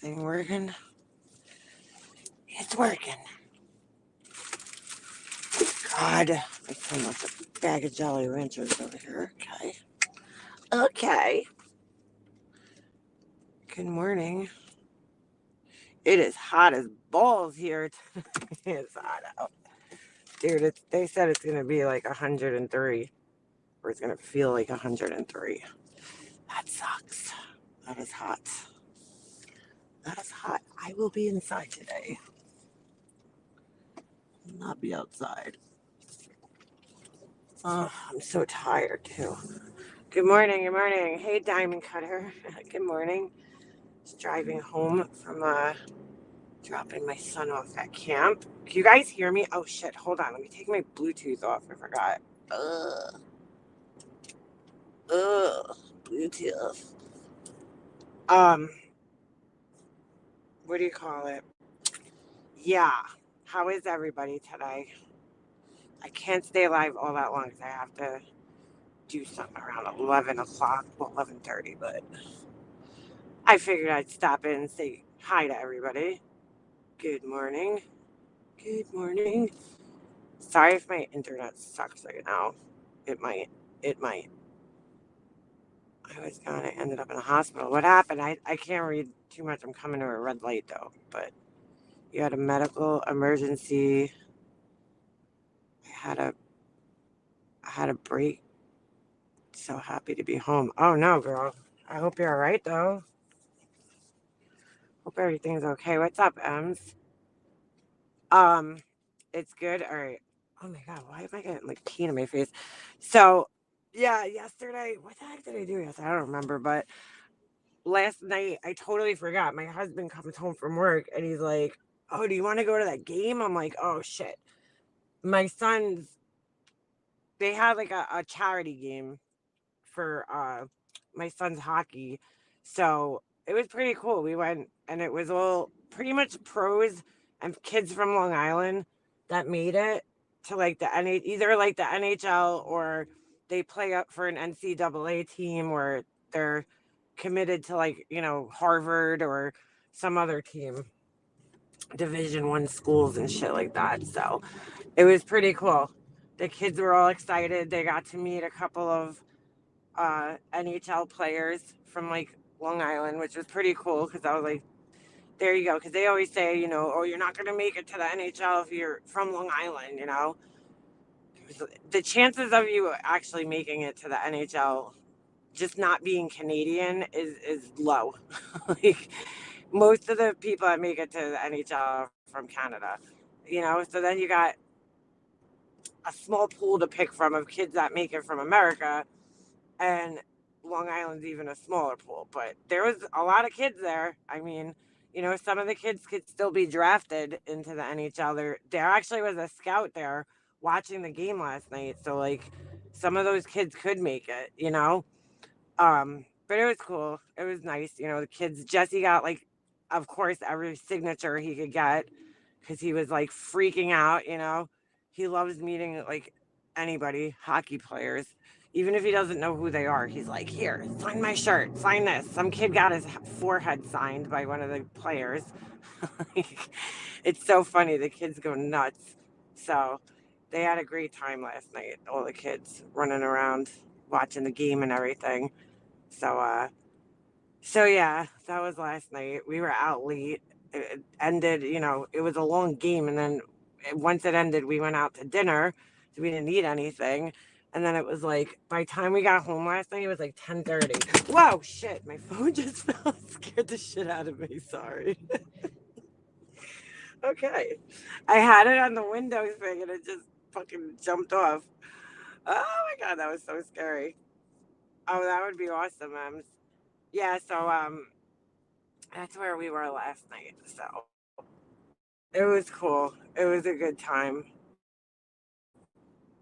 thing working? It's working. God, my son left a bag of Jolly Ranchers over here. Okay. Okay. Good morning. It is hot as balls here. It's hot out. Dude, they said it's going to be like 103. Or it's going to feel like 103. That sucks. That is hot. That is hot. I will be inside today. I'll not be outside. Oh, I'm so tired too. Good morning, good morning. Hey, Diamond Cutter. Good morning. Just driving home from dropping my son off at camp. Can you guys hear me? Oh shit, hold on. Let me take my Bluetooth off. I forgot. Bluetooth. What do you call it? Yeah. How is everybody today? I can't stay alive all that long because I have to do something around 11 o'clock, well, 11:30, but I figured I'd stop in and say hi to everybody. Good morning. Good morning. Sorry if my internet sucks right now. It might. It might. I was gone. I ended up in a hospital. What happened? I can't read too much. I'm coming to a red light though. But you had a medical emergency. I had a break. So happy to be home. Oh no, girl. I hope you're all right though. Hope everything's okay. What's up, Ems? Um, it's good. All right. Oh my God, why am I getting like pee in my face? So, yeah, yesterday, what the heck did I do yesterday? I don't remember, but last night I totally forgot. My husband comes home from work and he's like, "Oh, do you want to go to that game?" I'm like, "Oh shit." My sons, they had like a charity game for my son's hockey. So it was pretty cool. We went and it was all pretty much pros and kids from Long Island that made it to like the either like the NHL or they play up for an NCAA team or they're committed to like, Harvard or some other team, Division 1 schools and shit like that. So it was pretty cool. The kids were all excited. They got to meet a couple of NHL players from like Long Island, which was pretty cool because I was like, there you go. Because they always say, oh, you're not going to make it to the NHL if you're from Long Island. The chances of you actually making it to the NHL, just not being Canadian, is low. Like most of the people that make it to the NHL are from Canada, so then you got a small pool to pick from of kids that make it from America. And Long Island's even a smaller pool, but there was a lot of kids there. I mean, some of the kids could still be drafted into the NHL. There actually was a scout there watching the game last night, so like some of those kids could make it. But it was cool. It was nice, the kids. Jesse got like, of course, every signature he could get because he was like freaking out. He loves meeting like anybody, hockey players, even if he doesn't know who they are. He's like, here, sign my shirt, sign this. Some kid got his forehead signed by one of the players. It's so funny. The kids go nuts. So they had a great time last night, all the kids running around watching the game and everything. So yeah, that was last night. We were out late. It ended, it was a long game, and then once it ended, we went out to dinner. So we didn't eat anything, and then it was like by the time we got home last night, it was like 10:30. Whoa, shit! My phone just fell. Scared the shit out of me. Sorry. Okay, I had it on the window thing, and it just fucking jumped off. Oh my God, that was so scary. Oh, that would be awesome, Yeah, so that's where we were last night. So it was cool. It was a good time.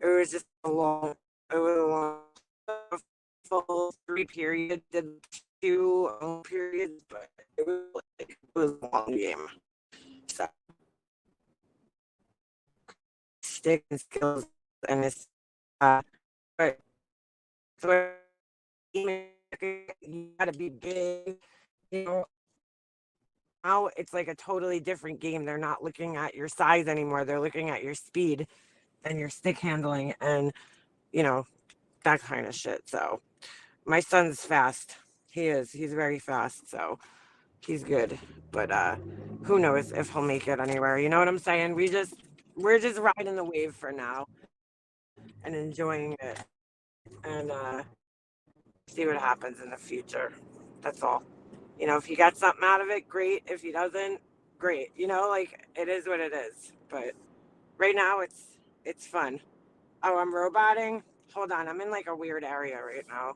It was just it was a long, full 3 periods, did 2 periods, but it was a long game. So stick and skills and it's, but so you gotta be big, you know, now it's like a totally different game. They're not looking at your size anymore. They're looking at your speed and your stick handling and, you know, that kind of shit. So my son's fast. He is. He's very fast. So he's good. But who knows if he'll make it anywhere. You know what I'm saying? We're just riding the wave for now and enjoying it and see what happens in the future. That's all. You know, if he got something out of it, great. If he doesn't, great. You know, like it is what it is. But right now it's fun. Oh, I'm roboting. Hold on, I'm in like a weird area right now.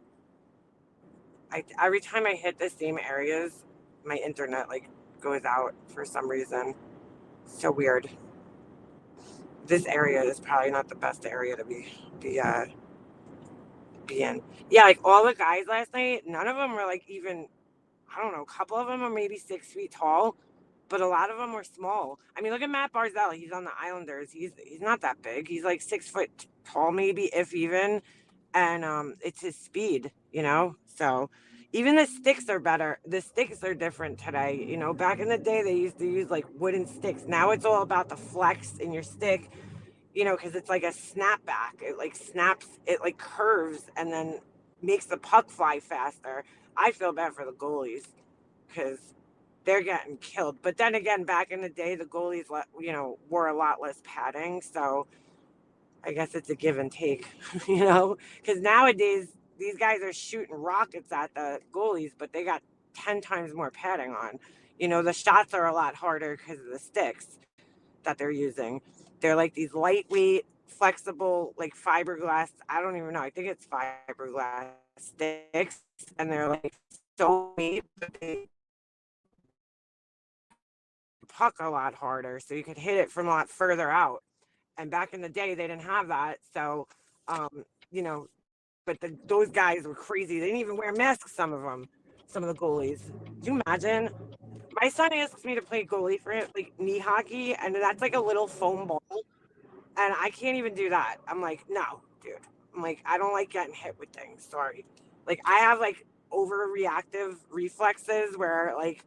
Every time I hit the same areas, my internet like goes out for some reason. So weird. This area is probably not the best area to be uh be in. Yeah, like all the guys last night, none of them were like even, I don't know, a couple of them are maybe 6 feet tall, but a lot of them were small. I mean, look at Matt Barzell. He's on the Islanders. He's not that big. He's like 6 foot tall, maybe if even, and it's his speed, you know. So even the sticks are better. The sticks are different today. You know, back in the day they used to use like wooden sticks. Now it's all about the flex in your stick. You know, because it's like a snapback. It like snaps. It like curves and then makes the puck fly faster. I feel bad for the goalies because they're getting killed. But then again, back in the day, the goalies, you know, wore a lot less padding. So I guess it's a give and take, you know, because nowadays these guys are shooting rockets at the goalies, but they got 10 times more padding on. You know, the shots are a lot harder because of the sticks that they're using. They're like these lightweight, flexible, like fiberglass. I don't even know. I think it's fiberglass sticks, and they're like so weight, but they puck a lot harder, so you could hit it from a lot further out. And back in the day, they didn't have that, so you know. But those guys were crazy. They didn't even wear masks. Some of the goalies. Do you imagine? My son asks me to play goalie for him, like knee hockey, and that's like a little foam ball, and I can't even do that. I'm like, no, dude. I'm like, I don't like getting hit with things. Sorry. Like I have like overreactive reflexes where like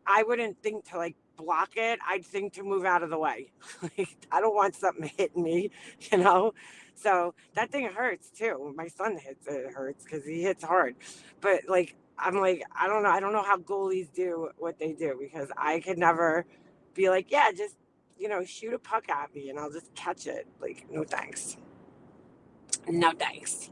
I wouldn't think to like block it. I'd think to move out of the way. Like I don't want something hitting me, you know. So that thing hurts too. My son hits it, it hurts because he hits hard. But like I'm like I don't know. I don't know how goalies do what they do because I could never be like, yeah, just shoot a puck at me and I'll just catch it. Like no thanks, no thanks.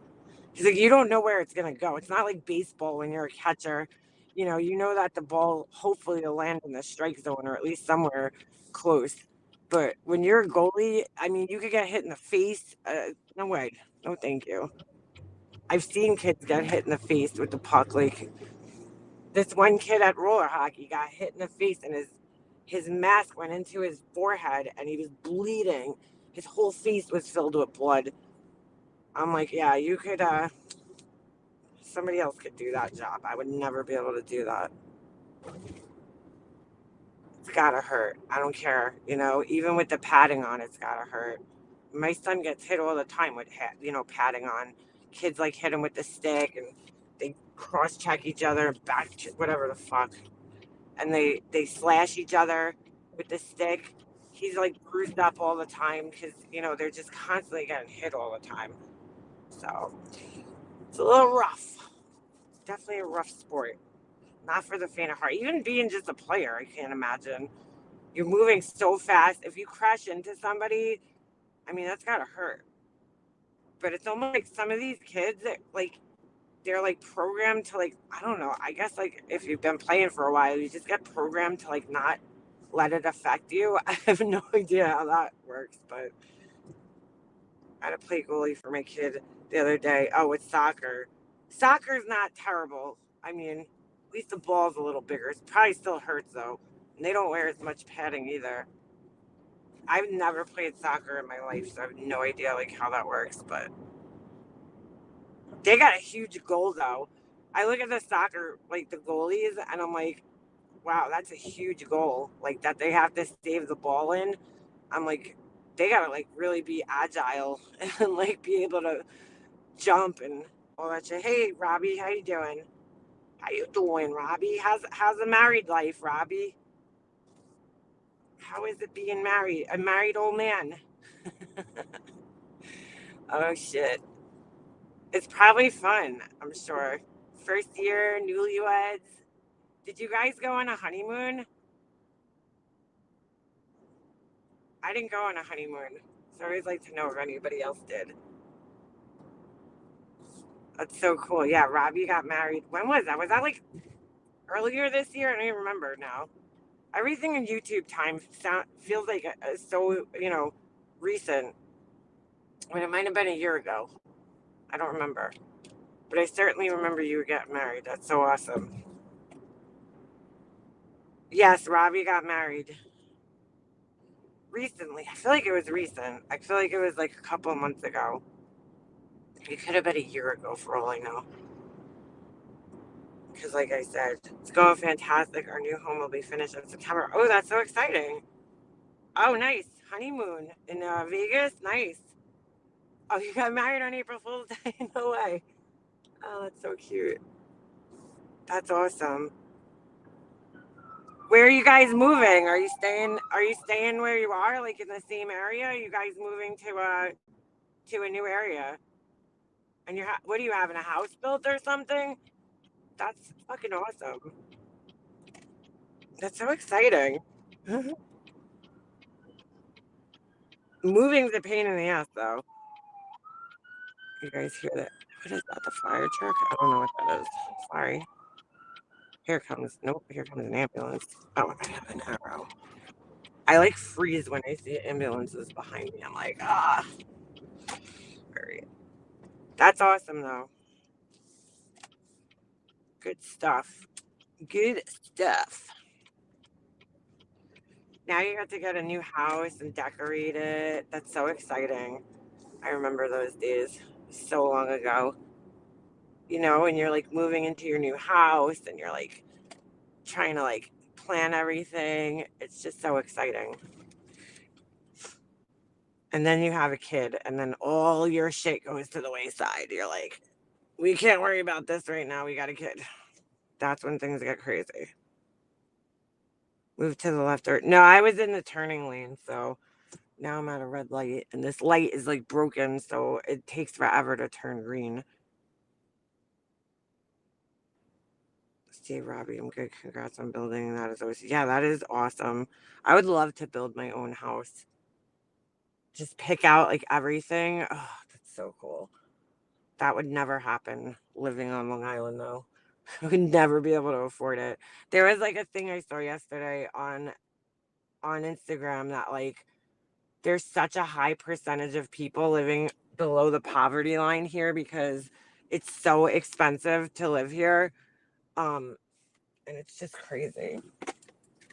He's like, you don't know where it's gonna go. It's not like baseball when you're a catcher. You know that the ball hopefully will land in the strike zone or at least somewhere close. But when you're a goalie, I mean, you could get hit in the face. No way. No, thank you. I've seen kids get hit in the face with the puck. Like this one kid at roller hockey got hit in the face and his mask went into his forehead and he was bleeding. His whole face was filled with blood. I'm like, yeah, you could somebody else could do that job. I would never be able to do that. It's gotta hurt. I don't care. Even with the padding on, it's gotta hurt. My son gets hit all the time with padding on. Kids like hit him with the stick, and they cross check each other, whatever the fuck, and they slash each other with the stick. He's like bruised up all the time because they're just constantly getting hit all the time. So it's a little rough. Definitely a rough sport. Not for the faint of heart. Even being just a player, I can't imagine. You're moving so fast. If you crash into somebody, I mean, that's gotta hurt. But it's almost like some of these kids, like, they're like programmed to, like, I don't know. I guess, like, if you've been playing for a while, you just get programmed to, like, not let it affect you. I have no idea how that works, but I had to play goalie for my kid the other day. Oh, it's soccer. Soccer's not terrible. I mean, at least the ball's a little bigger. It probably still hurts though. And they don't wear as much padding either. I've never played soccer in my life, so I have no idea like how that works. But they got a huge goal though. I look at the soccer like the goalies, and I'm like, wow, that's a huge goal. Like that they have to save the ball in. I'm like, they gotta like really be agile and like be able to jump and all that shit. Hey, Robbie, how you doing? How you doing, Robbie? How's the married life, Robbie? How is it being married? A married old man. Oh shit. It's probably fun, I'm sure. First year, newlyweds. Did you guys go on a honeymoon? I didn't go on a honeymoon. So I always like to know if anybody else did. That's so cool. Yeah, Robbie got married. When was that? Was that like earlier this year? I don't even remember now. Everything in YouTube time feels like so, recent. When it might have been a year ago. I don't remember. But I certainly remember you getting married. That's so awesome. Yes, Robbie got married recently. I feel like it was recent. I feel like it was like a couple of months ago. It could have been a year ago for all I know. Because, like I said, it's going fantastic. Our new home will be finished in September. Oh, that's so exciting. Oh, nice. Honeymoon in Vegas. Nice. Oh, you got married on April Fool's Day? No way. Oh, that's so cute. That's awesome. Where are you guys moving? Are you staying where you are, like in the same area? Are you guys moving to a new area? And what are you having, a house built or something? That's fucking awesome. That's so exciting. Moving's a pain in the ass though. You guys hear that? What is that? The fire truck? I don't know what that is. Sorry. Here comes. Nope. Here comes an ambulance. Oh, I have an arrow. I like freeze when I see ambulances behind me. I'm like, ah. All right. That's awesome though. Good stuff. Good stuff. Now you have to get a new house and decorate it. That's so exciting. I remember those days so long ago. And you're like moving into your new house and you're like trying to like plan everything. It's just so exciting. And then you have a kid and then all your shit goes to the wayside. You're like, we can't worry about this right now. We got a kid. That's when things get crazy. Move to the left or no, I was in the turning lane, so now I'm at a red light and this light is like broken, so it takes forever to turn green. Steve Robbie, I'm good. Congrats on building that. Is always, yeah, that is awesome. I would love to build my own house. Just pick out like everything. Oh, that's so cool. That would never happen living on Long Island though. I would never be able to afford it. There was like a thing I saw yesterday on Instagram that like there's such a high percentage of people living below the poverty line here because it's so expensive to live here. Um, and it's just crazy.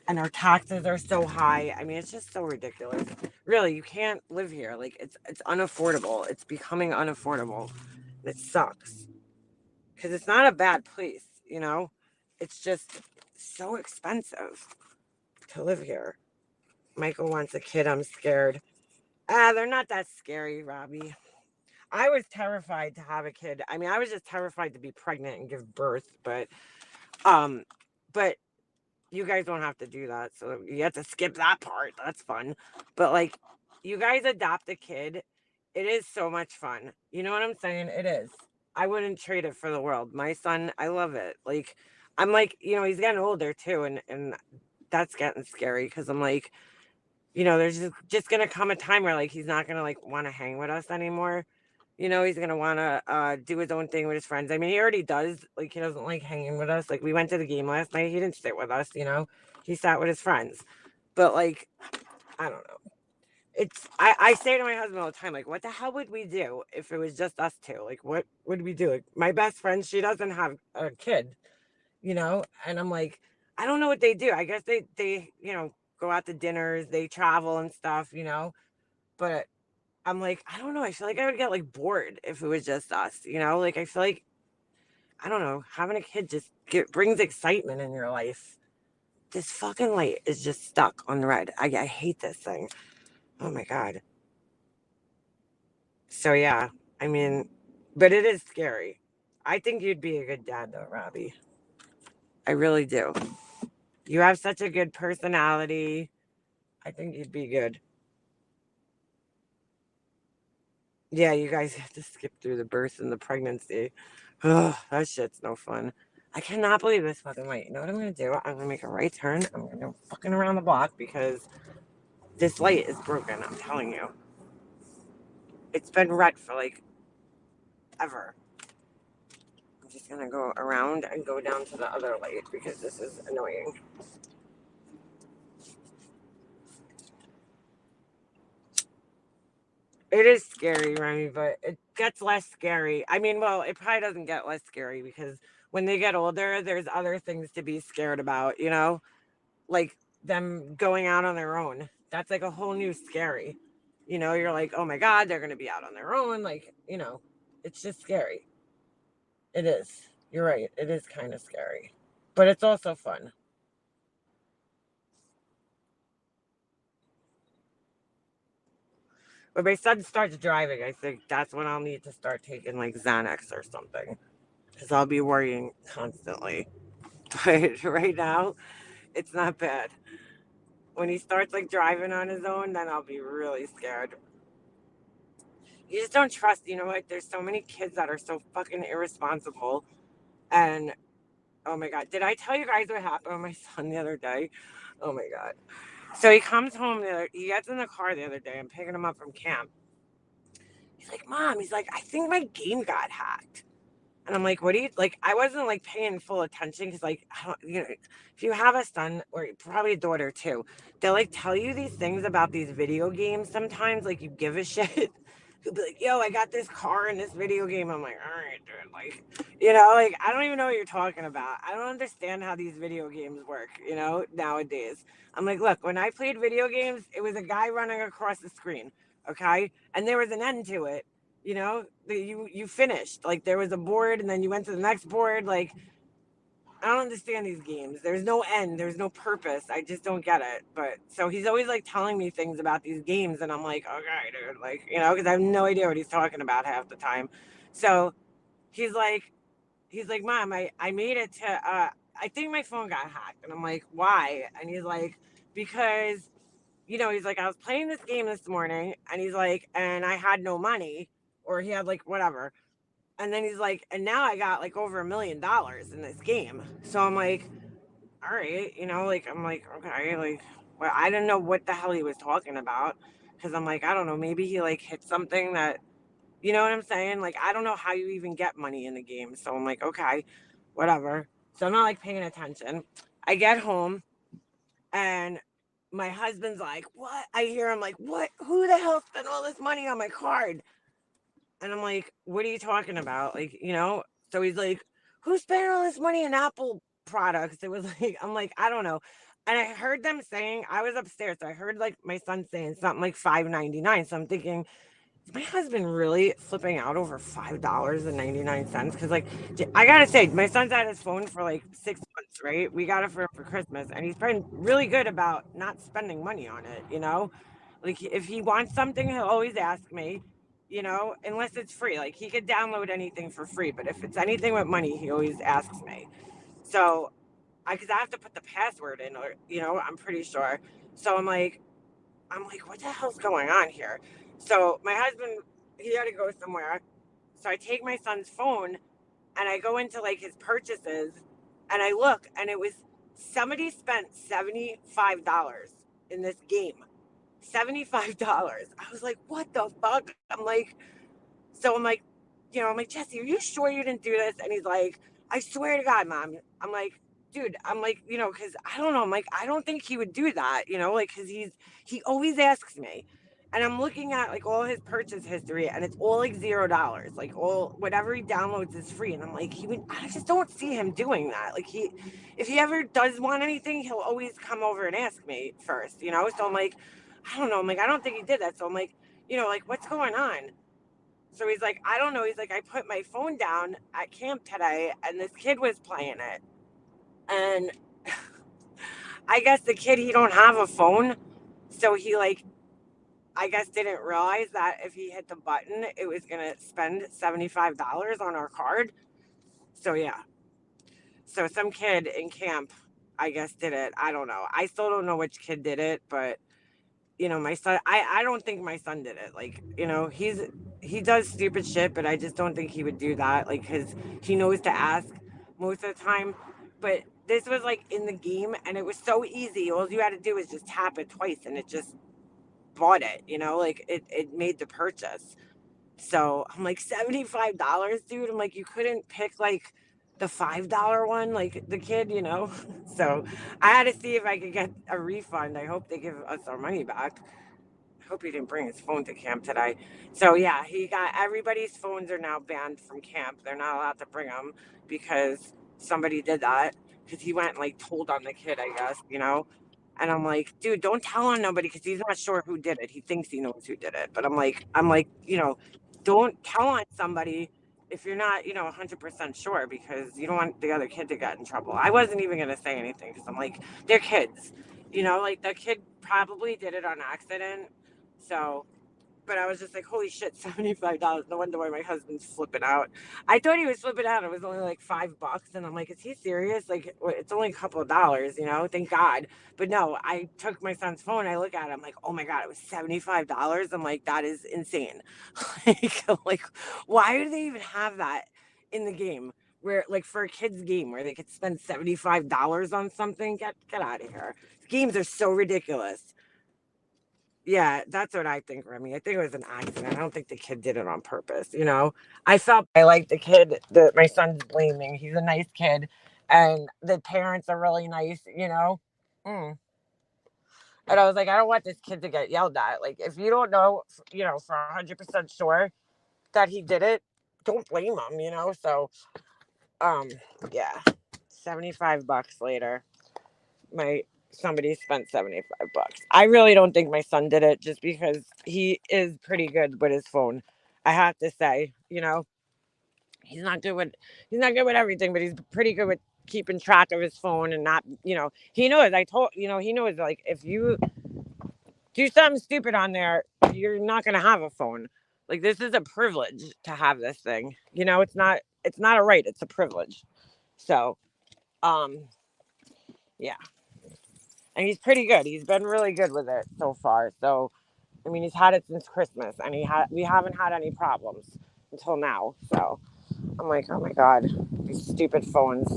And our taxes are so high. I mean, it's just so ridiculous. Really, you can't live here. Like it's unaffordable. It's becoming unaffordable. It sucks because it's not a bad place. It's just so expensive to live here. Michael wants a kid. I'm scared. They're not that scary, Robbie. I was terrified to have a kid. I mean, I was just terrified to be pregnant and give birth, um, but you guys don't have to do that. So you have to skip that part. That's fun. But like, you guys adopt a kid. It is so much fun. You know what I'm saying? It is. I wouldn't trade it for the world. My son, I love it. Like, I'm like, he's getting older too, and that's getting scary because I'm like, there's just gonna come a time where like he's not gonna like want to hang with us anymore. He's gonna want to do his own thing with his friends. I mean, he already does. Like, he doesn't like hanging with us. Like, we went to the game last night. He didn't sit with us. He sat with his friends. But like, I don't know. I say to my husband all the time, like, what the hell would we do if it was just us two? Like, what would we do? Like, my best friend, she doesn't have a kid. And I'm like, I don't know what they do. I guess they go out to dinners, they travel and stuff. But I'm like, I don't know. I feel like I would get like bored if it was just us. Like, I feel like, I don't know, having a kid just brings excitement in your life. This fucking light is just stuck on red. I hate this thing. Oh my God. So yeah, I mean, but it is scary. I think you'd be a good dad though, Robbie. I really do. You have such a good personality. I think you'd be good. Yeah, you guys have to skip through the birth and the pregnancy. Ugh, that shit's no fun. I cannot believe this fucking light. You know what I'm gonna do? I'm gonna make a right turn. I'm gonna go fucking around the block because this light is broken. I'm telling you. It's been red for like ever. I'm just gonna go around and go down to the other light because this is annoying. It is scary, Remy, but it gets less scary. I mean, well, it probably doesn't get less scary because when they get older, there's other things to be scared about, you know? Like them going out on their own. That's like a whole new scary. You know, you're like, oh my God, they're going to be out on their own. Like, you know, it's just scary. It is. You're right. It is kind of scary, but it's also fun. When my son starts driving, I think that's when I'll need to start taking like Xanax or something because I'll be worrying constantly. But right now, it's not bad. When he starts like driving on his own, then I'll be really scared. You just don't trust, you know what? There's so many kids that are so fucking irresponsible. And oh my God, did I tell you guys what happened with my son the other day? Oh my God. So he comes home, he gets in the car the other day. I'm picking him up from camp. He's like, Mom, he's like, I think my game got hacked. And I'm like, what do you like? I wasn't like paying full attention because, like, I don't, you know, if you have a son or probably a daughter too, they'll like tell you these things about these video games sometimes, like, you give a shit. He'll be like, yo, I got this car in this video game. I'm like, all right, dude. Like, you know, like, I don't even know what you're talking about. I don't understand how these video games work, you know, nowadays. I'm like, look, when I played video games, it was a guy running across the screen, okay? And there was an end to it, you know, you finished, like, there was a board and then you went to the next board. Like, I don't understand these games. There's no end, there's no purpose. I just don't get it. But so he's always like telling me things about these games and I'm like, okay, dude, like, you know, because I have no idea what he's talking about half the time. So he's like Mom, I made it to I think my phone got hacked. And I'm like, why? And he's like, because, you know, he's like, I was playing this game this morning and he's like, and I had no money, or he had like whatever. And then he's like, and now I got like over $1 million in this game. So I'm like, all right, you know, like, I'm like, okay, like, well, I didn't know what the hell he was talking about. Cause I'm like, I don't know, maybe he like hit something that, you know what I'm saying? Like, I don't know how you even get money in the game. So I'm like, okay, whatever. So I'm not like paying attention. I get home and my husband's like, what? I hear him like, what? Who the hell spent all this money on my card? And I'm like, what are you talking about? Like, you know? So he's like, who spent all this money on Apple products? It was like, I'm like, I don't know. And I heard them saying, I was upstairs. So I heard like my son saying something like $5.99. So I'm thinking, is my husband really flipping out over $5.99? Because, like, I gotta say, my son's had his phone for like 6 months, right? We got it for him for Christmas, and he's been really good about not spending money on it, you know? Like, if he wants something, he'll always ask me, you know, unless it's free. Like, he could download anything for free, but if it's anything with money, he always asks me. So, because I have to put the password in, or, you know, I'm pretty sure. So I'm like, what the hell's going on here? So my husband, he had to go somewhere. So I take my son's phone and I go into like his purchases and I look and it was somebody spent $75 in this game. $75. I was like, what the fuck? I'm like, you know, I'm like, Jesse, are you sure you didn't do this? And he's like, I swear to God, Mom. I'm like, dude, I'm like, you know, because I don't know. I'm like, I don't think he would do that, you know, like, because he always asks me. And I'm looking at like all his purchase history and it's all like $0. Like all whatever he downloads is free. And I'm like, I just don't see him doing that. Like if he ever does want anything, he'll always come over and ask me first, you know? So I'm like, I don't know. I'm like, I don't think he did that. So I'm like, you know, like, what's going on? So he's like, I don't know. He's like, I put my phone down at camp today and this kid was playing it. And I guess the kid, he don't have a phone. So he like, I guess didn't realize that if he hit the button, it was going to spend $75 on our card. So yeah. So some kid in camp, I guess, did it. I don't know. I still don't know which kid did it, but my son, I don't think my son did it. Like, he does stupid shit, but I just don't think he would do that. Like, because he knows to ask most of the time. But this was like in the game, and it was so easy. All you had to do was just tap it twice, and it just bought it, like it made the purchase. So I'm like, $75, dude. I'm like, you couldn't pick like the $5 one, like the kid. So I had to see if I could get a refund. I hope they give us our money back. I hope he didn't bring his phone to camp today. So yeah, he got everybody's phones are now banned from camp. They're not allowed to bring them because somebody did that. Because he went and like told on the kid, I guess. And I'm like, dude, don't tell on nobody because he's not sure who did it. He thinks he knows who did it, but I'm like, don't tell on somebody if you're not, 100% sure because you don't want the other kid to get in trouble. I wasn't even gonna say anything because I'm like, they're kids. Like the kid probably did it on accident. So, but I was just like, holy shit, $75. No wonder why my husband's flipping out. I thought he was flipping out. It was only like $5. And I'm like, is he serious? Like, it's only a couple of dollars, thank God. But no, I took my son's phone. I look at it. I'm like, oh my God, it was $75. I'm like, that is insane. like, why do they even have that in the game? Where, like, for a kid's game where they could spend $75 on something? Get out of here. Games are so ridiculous. Yeah, that's what I think, Remy. I think it was an accident. I don't think the kid did it on purpose. I felt I like the kid that my son's blaming. He's a nice kid, and the parents are really nice. Mm. And I was like, I don't want this kid to get yelled at. Like, if you don't know, for 100% sure that he did it, don't blame him. So, um, yeah, $75 later. My Somebody spent $75. I really don't think my son did it just because he is pretty good with his phone. I have to say, he's not good with he's not good with everything, but he's pretty good with keeping track of his phone and not. He knows. He knows like if you do something stupid on there, you're not gonna have a phone. Like this is a privilege to have this thing. It's not a right, it's a privilege. So, um, yeah. And he's pretty good. He's been really good with it so far. So, I mean, he's had it since Christmas, and we haven't had any problems until now. So, I'm like, oh my god, these stupid phones.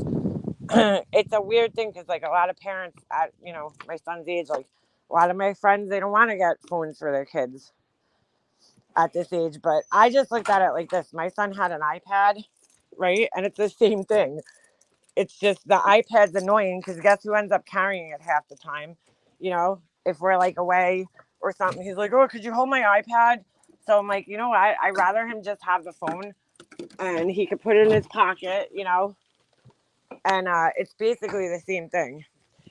It's a weird thing because, like, a lot of parents at my son's age, like, a lot of my friends, they don't want to get phones for their kids at this age. But I just looked at it like this: my son had an iPad, right, and it's the same thing. It's just the iPad's annoying because guess who ends up carrying it half the time? If we're like away or something, he's like, "Oh, could you hold my iPad?" So I'm like, you know what? I'd rather him just have the phone and he could put it in his pocket. And it's basically the same thing.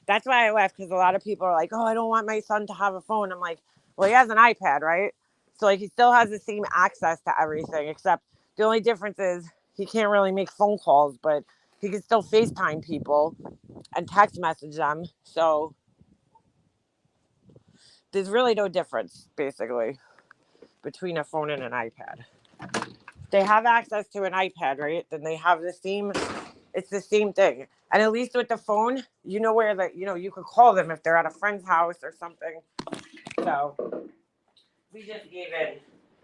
That's why I left because a lot of people are like, "Oh, I don't want my son to have a phone." I'm like, "Well, he has an iPad, right? So like he still has the same access to everything, except the only difference is he can't really make phone calls, but he can still FaceTime people and text message them. So there's really no difference, basically, between a phone and an iPad. They have access to an iPad, right? Then they have it's the same thing. And at least with the phone, you know where you could call them if they're at a friend's house or something. So we just gave in.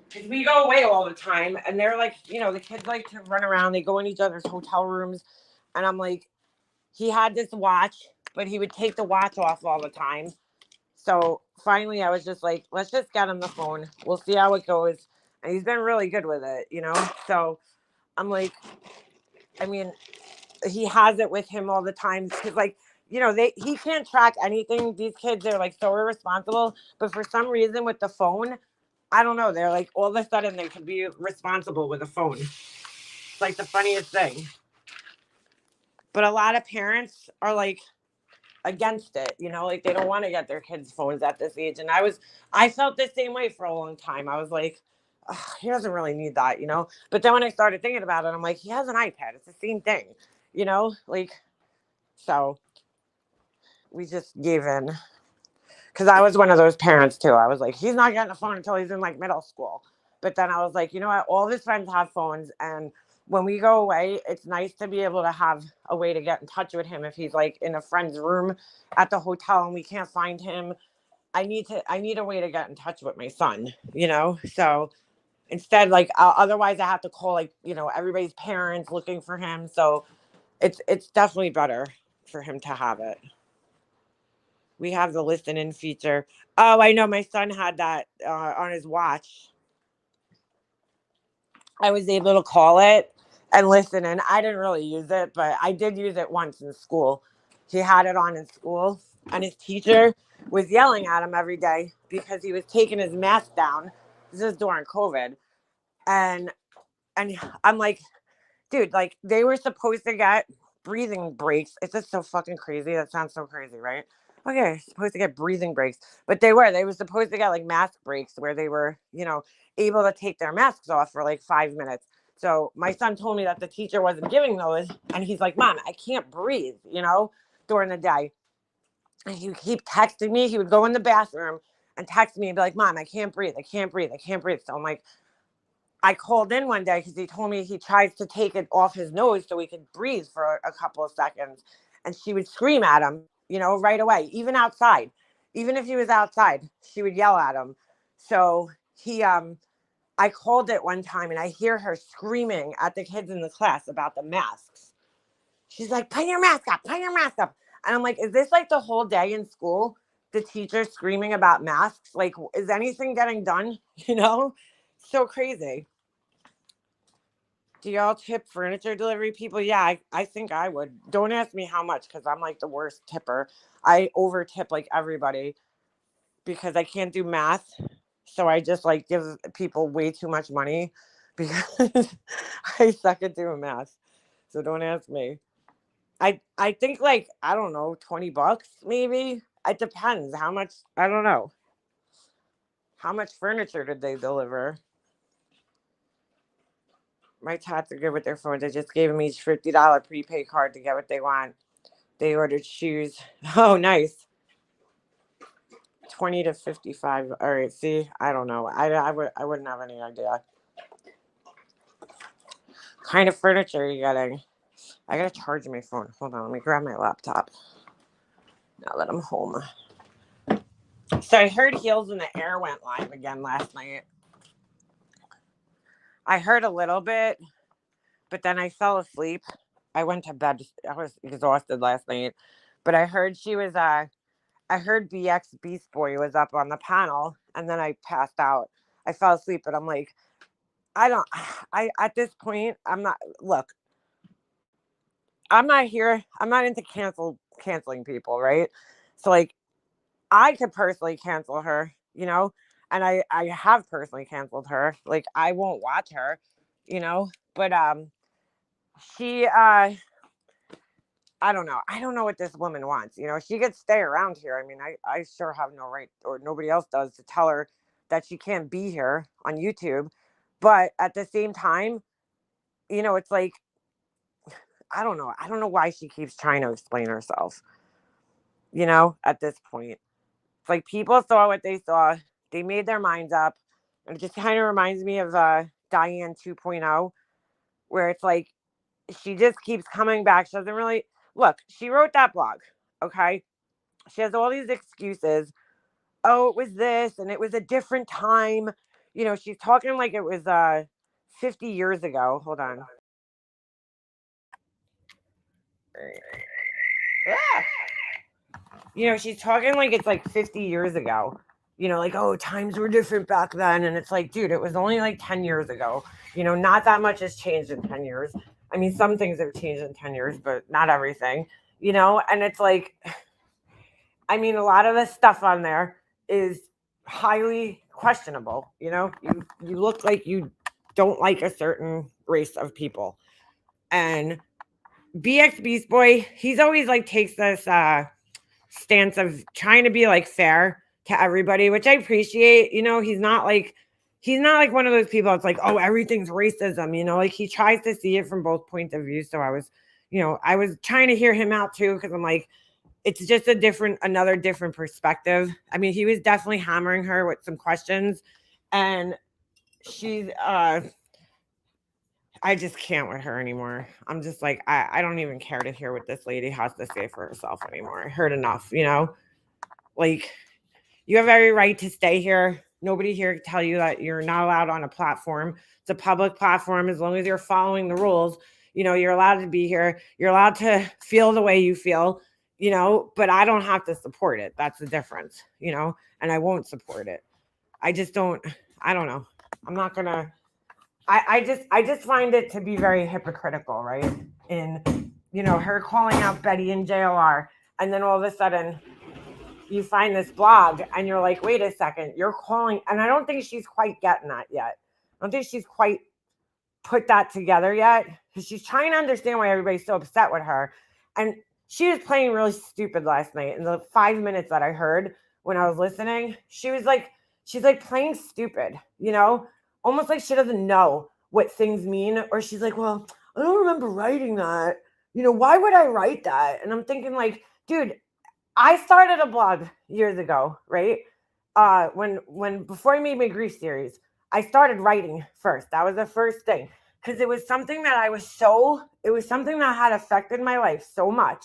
Because we go away all the time, and they're like, the kids like to run around. They go in each other's hotel rooms. And I'm like, he had this watch, but he would take the watch off all the time. So finally, I was just like, let's just get him the phone. We'll see how it goes. And he's been really good with it. So I'm like, I mean, he has it with him all the time because, like, he can't track anything. These kids are like so irresponsible. But for some reason, with the phone, I don't know. They're like all of a sudden they can be responsible with a phone. It's like the funniest thing. But a lot of parents are like, against it, like they don't want to get their kids phones at this age. And I felt the same way for a long time. I was like, he doesn't really need that. But then when I started thinking about it, I'm like, he has an iPad, it's the same thing. Like, so we just gave in because I was one of those parents too. I was like, he's not getting a phone until he's in like middle school. But then I was like, you know what, all his friends have phones, and when we go away, it's nice to be able to have a way to get in touch with him if he's like in a friend's room at the hotel and we can't find him. I need a way to get in touch with my son, So instead, like, otherwise I have to call, like, everybody's parents looking for him. So it's definitely better for him to have it. We have the listen in feature. Oh, I know, my son had that on his watch. I was able to call it and listen, and I didn't really use it, but I did use it once in school. He had it on in school, and his teacher was yelling at him every day because he was taking his mask down. This is during COVID, and I'm like, dude, like, they were supposed to get breathing breaks. It's just so fucking crazy. That sounds so crazy, right? Okay, supposed to get breathing breaks, but they were supposed to get like mask breaks where they were, able to take their masks off for like 5 minutes. So my son told me that the teacher wasn't giving those, and he's like, "Mom, I can't breathe," during the day. And he would keep texting me. He would go in the bathroom and text me and be like, "Mom, I can't breathe. I can't breathe. I can't breathe." So I'm like, I called in one day because he told me he tries to take it off his nose so he could breathe for a couple of seconds. And she would scream at him, right away, even outside. Even if he was outside, she would yell at him. So I called it one time and I hear her screaming at the kids in the class about the masks. She's like, "Put your mask up, put your mask up." And I'm like, is this like the whole day in school? The teacher screaming about masks? Like, is anything getting done? So crazy. Do y'all tip furniture delivery people? Yeah, I think I would. Don't ask me how much because I'm like the worst tipper. I over tip like everybody because I can't do math. So I just like give people way too much money because I suck at doing math. So don't ask me. I think, like, I don't know, $20 maybe. It depends how much. I don't know. How much furniture did they deliver? My tots are good with their phones. I just gave them each $50 prepaid card to get what they want. They ordered shoes. Oh, nice. 20 to 55. All right. See, I don't know. I wouldn't have any idea. Kind of furniture are you getting? I gotta charge my phone. Hold on. Let me grab my laptop. Now that I'm home. So I heard Heels in the Air went live again last night. I heard a little bit, but then I fell asleep. I went to bed. I was exhausted last night. But I heard I heard BX Beast Boy was up on the panel, and then I passed out. I fell asleep, but I'm like, I don't. I at this point, I'm not. Look, I'm not here. I'm not into canceling people, right? So, like, I could personally cancel her, and I have personally canceled her. Like, I won't watch her, But she I don't know. I don't know what this woman wants. She could stay around here. I mean, I sure have no right, or nobody else does, to tell her that she can't be here on YouTube. But at the same time, it's like, I don't know. I don't know why she keeps trying to explain herself, at this point. It's like people saw what they saw. They made their minds up. And it just kind of reminds me of Diane 2.0, where it's like she just keeps coming back. She doesn't really look. She wrote that blog. Okay. She has all these excuses. Oh, it was this and it was a different time. She's talking like it was 50 years ago. Hold on. Ah! She's talking like it's like 50 years ago. Like, oh, times were different back then. And it's like, dude, it was only like 10 years ago. Not that much has changed in 10 years. I mean, some things have changed in 10 years, but not everything, and it's like, I mean, a lot of the stuff on there is highly questionable. You look like you don't like a certain race of people. And BX Beast Boy, he's always like takes this stance of trying to be like fair to everybody, which I appreciate. He's not like one of those people that's like, oh, everything's racism, like he tries to see it from both points of view. So I was trying to hear him out too, because I'm like, it's just another different perspective. I mean, he was definitely hammering her with some questions, and she's I just can't with her anymore. I'm just like, I don't even care to hear what this lady has to say for herself anymore. I heard enough, like, You have every right to stay here. Nobody here can tell you that you're not allowed on a platform. It's a public platform. As long as you're following the rules, you're allowed to be here. You're allowed to feel the way you feel, but I don't have to support it. That's the difference, and I won't support it. I just don't, I don't know. I'm not gonna, I just find it to be very hypocritical, right? In, her calling out Betty and JLR, and then all of a sudden you find this blog and you're like, wait a second, you're calling, and I don't think she's quite getting that yet. I don't think she's quite put that together yet, because she's trying to understand why everybody's so upset with her. And she was playing really stupid last night. In the 5 minutes that I heard when I was listening, she's like playing stupid, almost like she doesn't know what things mean. Or she's like, well, I don't remember writing that. Why would I write that? And I'm thinking, like, dude, I started a blog years ago, right? When before I made my grief series, I started writing first. That was the first thing, because it was something that it was something that had affected my life so much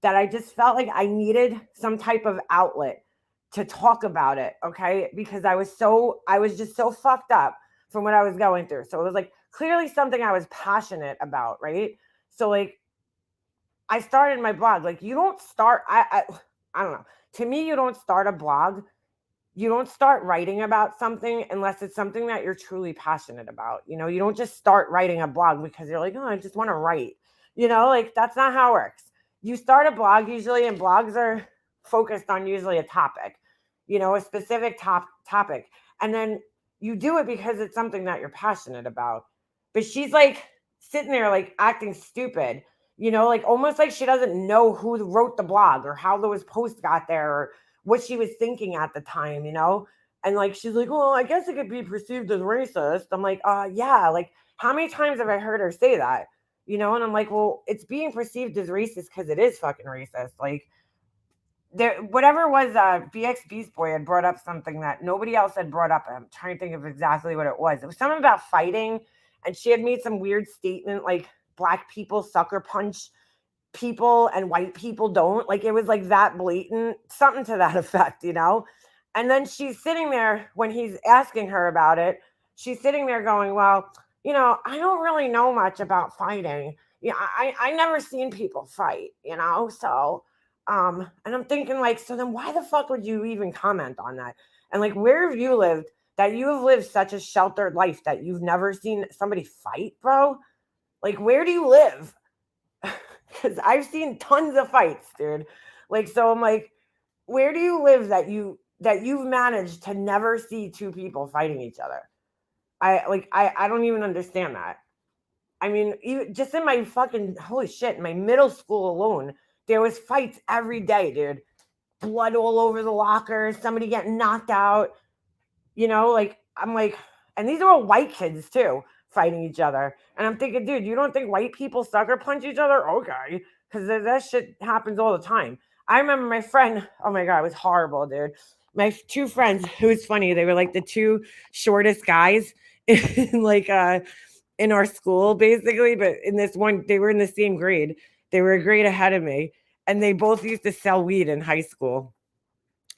that I just felt like I needed some type of outlet to talk about it, okay? Because I was just so fucked up from what I was going through. So it was like clearly something I was passionate about, right? So like I started my blog. Like, you don't start, I don't know. To me, you don't start a blog. You don't start writing about something unless it's something that you're truly passionate about. You don't just start writing a blog because you're like, oh, I just want to write. Like, that's not how it works. You start a blog usually, and blogs are focused on usually a topic, a specific topic. And then you do it because it's something that you're passionate about. But she's like sitting there like acting stupid, like almost like she doesn't know who wrote the blog or how those posts got there or what she was thinking at the time, and like she's like, well, I guess it could be perceived as racist. I'm like, yeah, like how many times have I heard her say that? And I'm like, well, it's being perceived as racist because it is fucking racist. Like, there, whatever was BXB's boy had brought up something that nobody else had brought up. I'm trying to think of exactly what it was. It was something about fighting, and she had made some weird statement like black people sucker punch people and white people don't. Like, it was like that blatant, something to that effect, And then she's sitting there when he's asking her about it. She's sitting there going, well, I don't really know much about fighting. Yeah, I never seen people fight, so and I'm thinking, like, so then why the fuck would you even comment on that? And like, where have you lived that you have lived such a sheltered life that you've never seen somebody fight, bro? Like, where do you live? Because I've seen tons of fights, dude. Like, so I'm like, where do you live that you've managed to never see two people fighting each other? I don't even understand that. I mean, even just in my fucking holy shit, in my middle school alone, there was fights every day, dude. Blood all over the locker, somebody getting knocked out. Like, I'm like, and these are all white kids too, fighting each other. And I'm thinking, dude, you don't think white people sucker punch each other? Okay. Because that shit happens all the time. I remember my friend, oh my God, it was horrible, dude. My two friends, it was funny. They were like the two shortest guys in like in our school, basically. But in this one, they were in the same grade. They were a grade ahead of me. And they both used to sell weed in high school.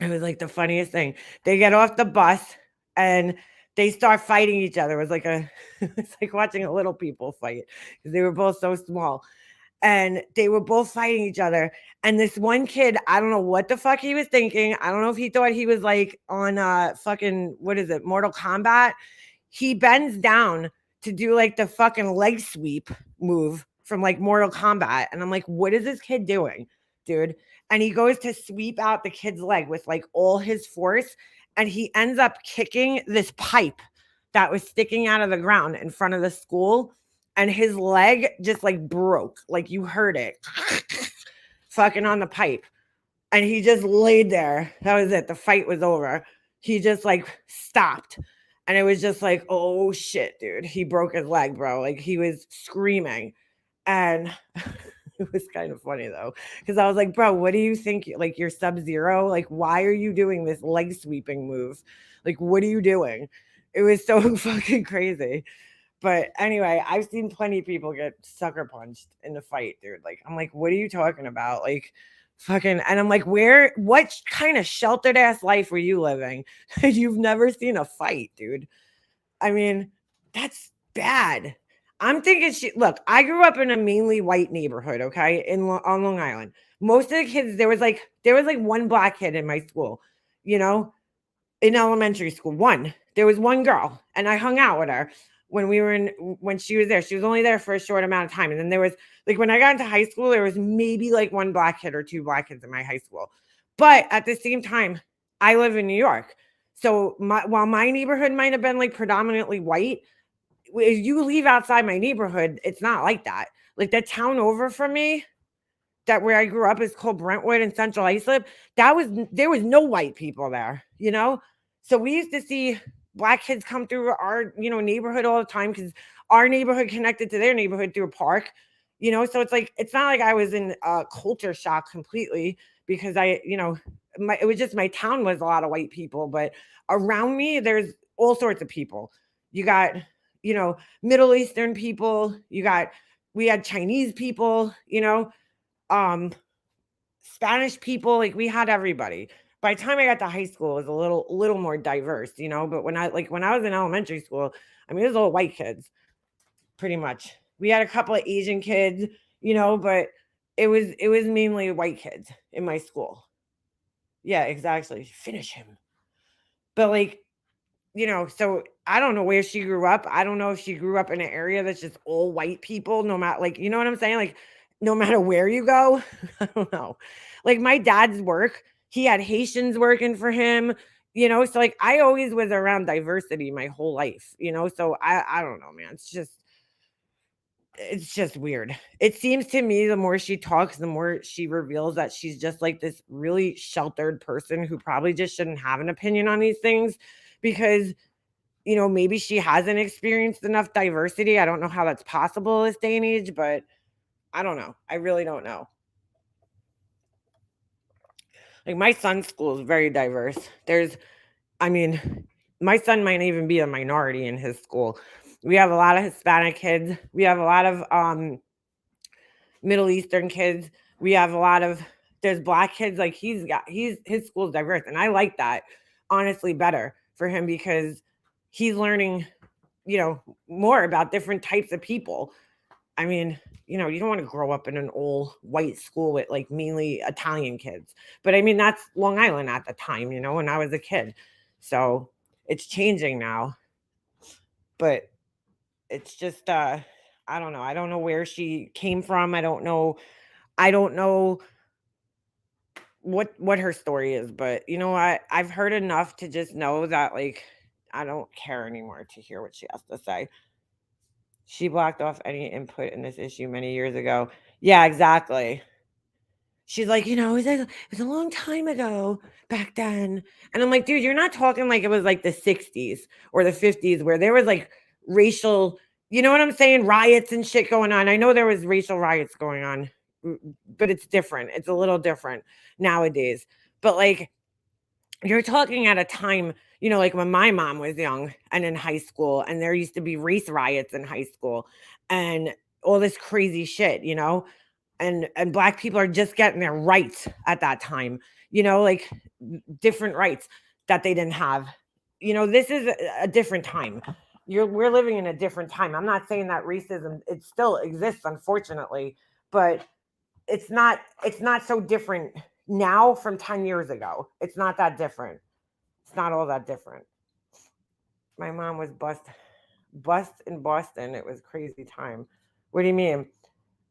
It was like the funniest thing. They get off the bus and they start fighting each other. It was like it's like watching a little people fight because they were both so small. And they were both fighting each other. And this one kid, I don't know what the fuck he was thinking. I don't know if he thought he was like on fucking, what is it, Mortal Kombat. He bends down to do like the fucking leg sweep move from like Mortal Kombat. And I'm like, what is this kid doing, dude? And he goes to sweep out the kid's leg with like all his force. And he ends up kicking this pipe that was sticking out of the ground in front of the school. And his leg just like broke. Like, you heard it fucking on the pipe. And he just laid there. That was it. The fight was over. He just like stopped. And it was just like, oh shit, dude. He broke his leg, bro. Like, he was screaming. And it was kind of funny though, because I was like, bro, what do you think? Like, you're Sub-Zero? Like, why are you doing this leg sweeping move? Like, what are you doing? It was so fucking crazy. But anyway, I've seen plenty of people get sucker punched in the fight, dude. Like, I'm like, what are you talking about? Like, Fucking, and I'm like, what kind of sheltered ass life were you living? You've never seen a fight, dude. I mean, that's bad. I'm thinking look, I grew up in a mainly white neighborhood, okay, on Long Island. Most of the kids, there was like one black kid in my school, you know, in elementary school. There was one girl, and I hung out with her when she was there. She was only there for a short amount of time. And then there was like when I got into high school, there was maybe like one black kid or two black kids in my high school. But at the same time, I live in New York. So while my neighborhood might have been like predominantly white, if you leave outside my neighborhood, it's not like that. Like the town over from me, that where I grew up is called Brentwood in Central Islip. There was no white people there, you know? So we used to see black kids come through our, neighborhood all the time because our neighborhood connected to their neighborhood through a park, so it's like it's not like I was in culture shock completely because it was just my town was a lot of white people, but around me there's all sorts of people. You got, Middle Eastern people, we had Chinese people, um Spanish people, like we had everybody. By the time I got to high school, it was a little more diverse, but when I was in elementary school, I mean it was all white kids pretty much. We had a couple of Asian kids, but it was mainly white kids in my school. Yeah, exactly. Finish him. But like, so I don't know where she grew up. I don't know if she grew up in an area that's just all white people, no matter, like, you know what I'm saying? Like, no matter where you go, I don't know. Like my dad's work, he had Haitians working for him, so like I always was around diversity my whole life, so I don't know, man. It's just weird. It seems to me the more she talks, the more she reveals that she's just like this really sheltered person who probably just shouldn't have an opinion on these things because maybe she hasn't experienced enough diversity. I don't know how that's possible this day and age, but I don't know. I really don't know. Like my son's school is very diverse. I mean, my son might even be a minority in his school. We have a lot of Hispanic kids. We have a lot of Middle Eastern kids. We have a lot of there's black kids. Like his school's diverse, and I like that honestly better for him because he's learning, more about different types of people. I mean, you don't want to grow up in an old white school with like mainly Italian kids. But I mean, that's Long Island at the time, when I was a kid. So it's changing now. But it's just I don't know. I don't know where she came from. I don't know what her story is, but I've heard enough to just know that like I don't care anymore to hear what she has to say. She blocked off any input in this issue many years ago. Yeah, exactly. She's like, it was a long time ago back then. And I'm like, dude, you're not talking like it was like the 60s or the 50s where there was like racial, you know what I'm saying? Riots and shit going on. I know there was racial riots going on, but it's different. It's a little different nowadays. But like, you're talking at a time, like when my mom was young and in high school, and there used to be race riots in high school and all this crazy shit, and black people are just getting their rights at that time, like different rights that they didn't have. This is a different time. We're living in a different time. I'm not saying that racism it still exists, unfortunately, but it's not so different now from 10 years ago. It's not that different. It's not all that different. My mom was bust in Boston. It was crazy time. What do you mean?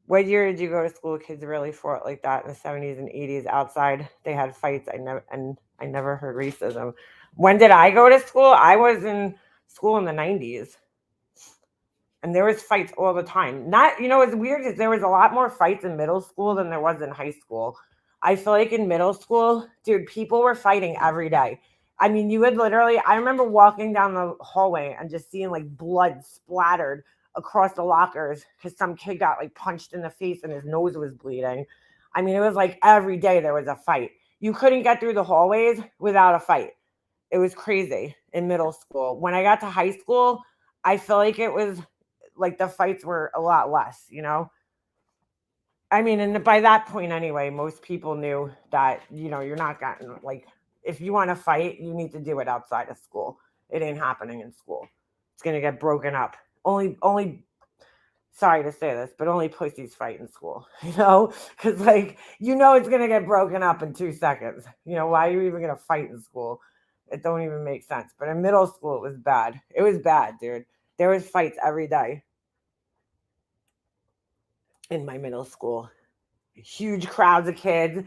What year did you go to school? Kids really fought like that in the 70s and 80s outside. They had fights. I never heard racism. When did I go to school? I was in school in the 90s. And there was fights all the time. Not, it's weird because there was a lot more fights in middle school than there was in high school. I feel like in middle school, dude, people were fighting every day. I mean, you would literally, I remember walking down the hallway and just seeing like blood splattered across the lockers because some kid got like punched in the face and his nose was bleeding. I mean, it was like every day there was a fight. You couldn't get through the hallways without a fight. It was crazy in middle school. When I got to high school, I feel like it was like the fights were a lot less. I mean, and by that point anyway, most people knew that, you're not getting, like, if you want to fight, you need to do it outside of school. It ain't happening in school. It's going to get broken up. Only, sorry to say this, but only pussies fight in school, because, like, it's going to get broken up in 2 seconds. Why are you even going to fight in school? It don't even make sense. But in middle school, it was bad. It was bad, dude. There was fights every day in my middle school. Huge crowds of kids,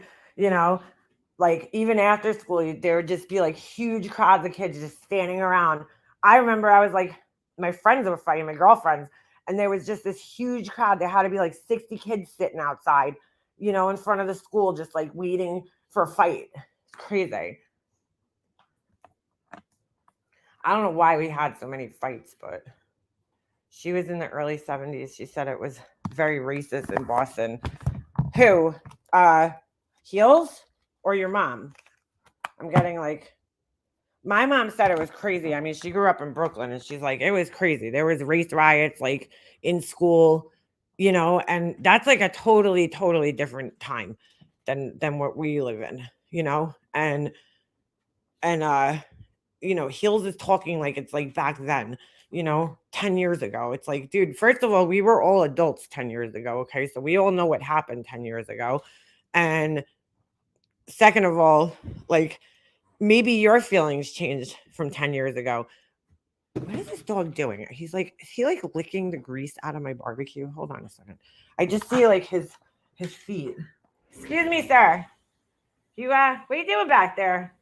like even after school, there would just be like huge crowds of kids just standing around. I remember I was like, my friends were fighting, my girlfriends, and there was just this huge crowd. There had to be like 60 kids sitting outside, in front of the school, just like waiting for a fight. It's crazy. I don't know why we had so many fights, but she was in the early 70s. She said it was very racist in Boston. Who? Heels or your mom? I'm getting like, my mom said it was crazy. I mean, she grew up in Brooklyn and she's like, it was crazy. There was race riots like in school, and that's like a totally, totally different time than what we live in, and Heels is talking like it's like back then, 10 years ago. It's like, dude, first of all, we were all adults 10 years ago. Okay. So we all know what happened 10 years ago. And second of all, like, maybe your feelings changed from 10 years ago. What is this dog doing? Is he like licking the grease out of my barbecue? Hold on a second. I just see like his feet. Excuse me, sir. What are you doing back there?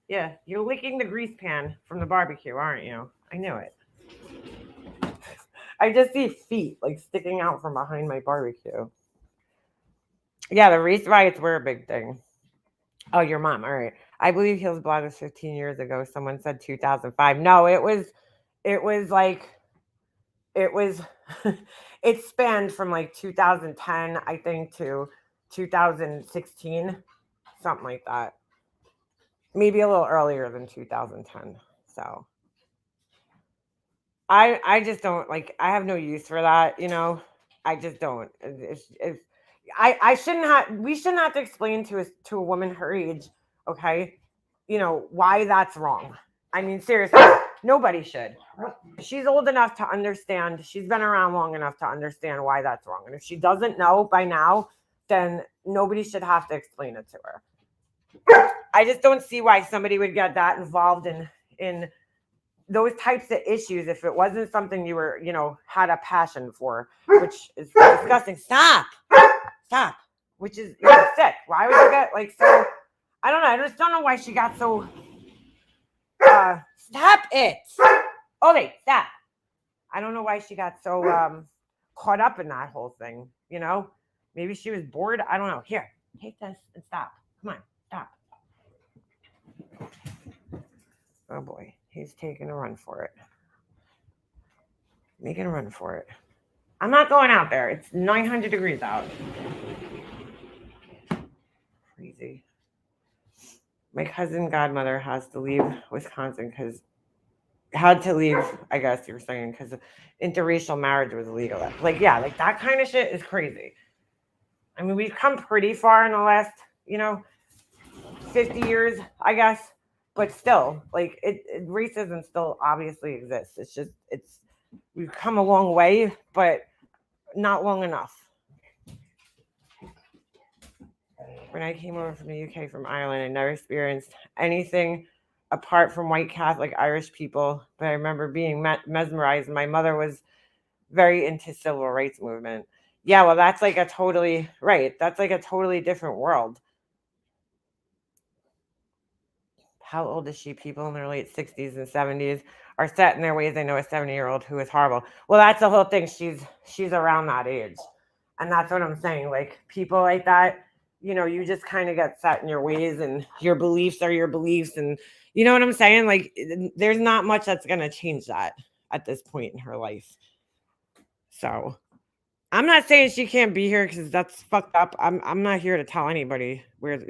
Yeah, you're licking the grease pan from the barbecue, aren't you? I knew it. I just see feet like sticking out from behind my barbecue. Yeah, the race riots were a big thing. Oh, your mom. All right. I believe Heels blog was 15 years ago. Someone said 2005. No, it was like, it spanned from like 2010, I think, to 2016, something like that. Maybe a little earlier than 2010. So I just don't like, I have no use for that, I just don't. I shouldn't have, we shouldn't have to explain to a woman her age, okay, why that's wrong. I mean, seriously, nobody should. She's old enough to understand. She's been around long enough to understand why that's wrong. And if she doesn't know by now, then nobody should have to explain it to her. I just don't see why somebody would get that involved in those types of issues if it wasn't something you were, had a passion for, which is disgusting. Stop. Which is sick. Why would you get like so? I don't know. I just don't know why she got so. Stop it. Okay, stop. I don't know why she got so caught up in that whole thing. Maybe she was bored. I don't know. Here, take this and stop. Come on, stop. Oh boy, he's taking a run for it. Making a run for it. I'm not going out there. It's 900 degrees out. Crazy. My cousin godmother has to leave Wisconsin because had to leave, I guess you were saying, because interracial marriage was illegal. Like, yeah, like that kind of shit is crazy. I mean, we've come pretty far in the last, 50 years, I guess. But still, like, racism still obviously exists. We've come a long way, but not long enough. When I came over from the UK from Ireland, I never experienced anything apart from white Catholic Irish people, but I remember being mesmerized. My mother was very into civil rights movement. Yeah, well, that's like a totally right. That's like a totally different world. How old is she? People in their late 60s and 70s are set in their ways. I know a 70-year-old who is horrible. Well, that's the whole thing. She's around that age. And that's what I'm saying. Like, people like that, you just kind of get set in your ways and your beliefs are your beliefs. And you know what I'm saying? Like, there's not much that's going to change that at this point in her life. So I'm not saying she can't be here because that's fucked up. I'm not here to tell anybody where,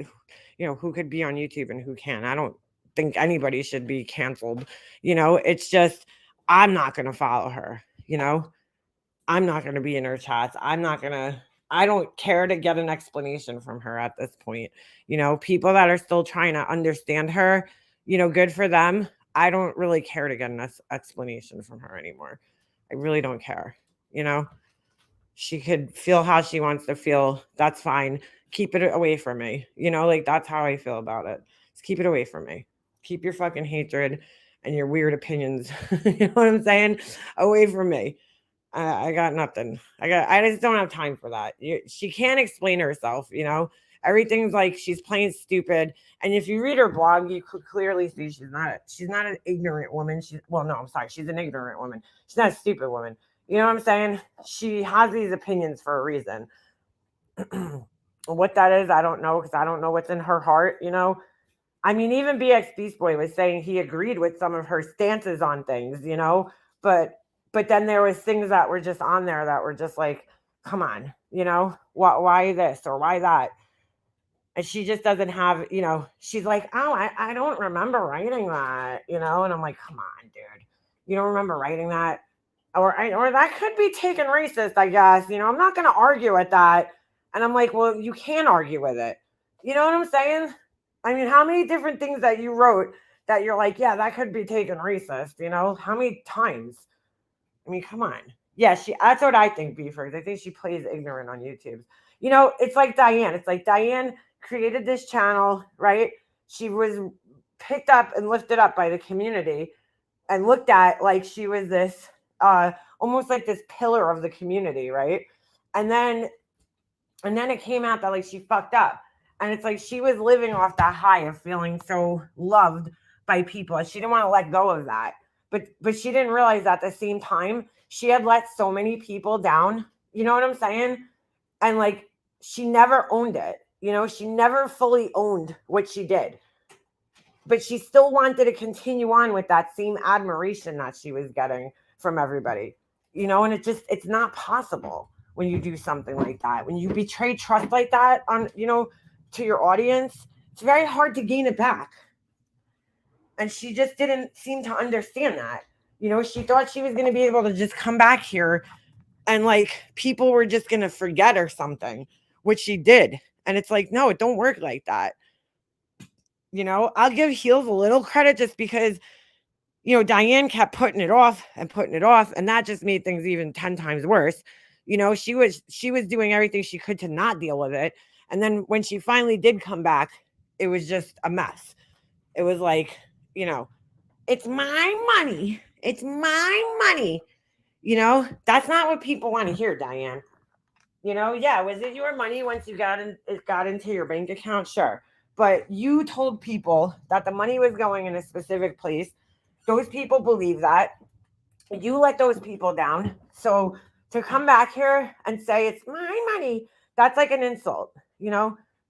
who could be on YouTube and who can. I don't think anybody should be canceled. It's just, I'm not going to follow her. I'm not going to be in her chats. I'm not going to I don't care to get an explanation from her at this point. People that are still trying to understand her, good for them. I don't really care to get an explanation from her anymore. I really don't care. You know, she could feel how she wants to feel. That's fine. Keep it away from me. Like that's how I feel about it. Just keep it away from me. Keep your fucking hatred and your weird opinions, you know what I'm saying? Away from me. I got nothing. I just don't have time for that. She can't explain herself, Everything's like she's playing stupid. And if you read her blog, you could clearly see she's not an ignorant woman. No, I'm sorry, she's an ignorant woman. She's not a stupid woman. You know what I'm saying? She has these opinions for a reason. What that is, I don't know, because I don't know what's in her heart, I mean, even BX Beast Boy was saying he agreed with some of her stances on things, but then there was things that were just on there that were just like, come on, why this or why that? And she just doesn't have, she's like, oh, I don't remember writing that, and I'm like, come on, dude, you don't remember writing that? Or that could be taken racist, I guess, I'm not going to argue with that. And I'm like, well, you can argue with it. You know what I'm saying? I mean, how many different things that you wrote that you're like, yeah, that could be taken racist, how many times? I mean, come on. Yeah, that's what I think, Beefers. I think she plays ignorant on YouTube. It's like Diane. It's like Diane created this channel, right? She was picked up and lifted up by the community and looked at like she was this, almost like this pillar of the community, right? And then it came out that like she fucked up. And it's like she was living off that high of feeling so loved by people. She didn't want to let go of that. But she didn't realize at the same time, she had let so many people down. You know what I'm saying? And like, she never owned it. She never fully owned what she did. But she still wanted to continue on with that same admiration that she was getting from everybody. And it's not possible when you do something like that. When you betray trust like that on, to your audience, it's very hard to gain it back. And she just didn't seem to understand that. She thought she was going to be able to just come back here and like people were just going to forget or something, which she did. And it's like, no, it don't work like that. I'll give Heels a little credit just because, Diane kept putting it off. And that just made things even 10 times worse. She was doing everything she could to not deal with it. And then when she finally did come back, it was just a mess. It was like, it's my money. It's my money. That's not what people want to hear, Diane. Yeah, was it your money once it got into your bank account? Sure. But you told people that the money was going in a specific place. Those people believe that. You let those people down. So to come back here and say it's my money, that's like an insult.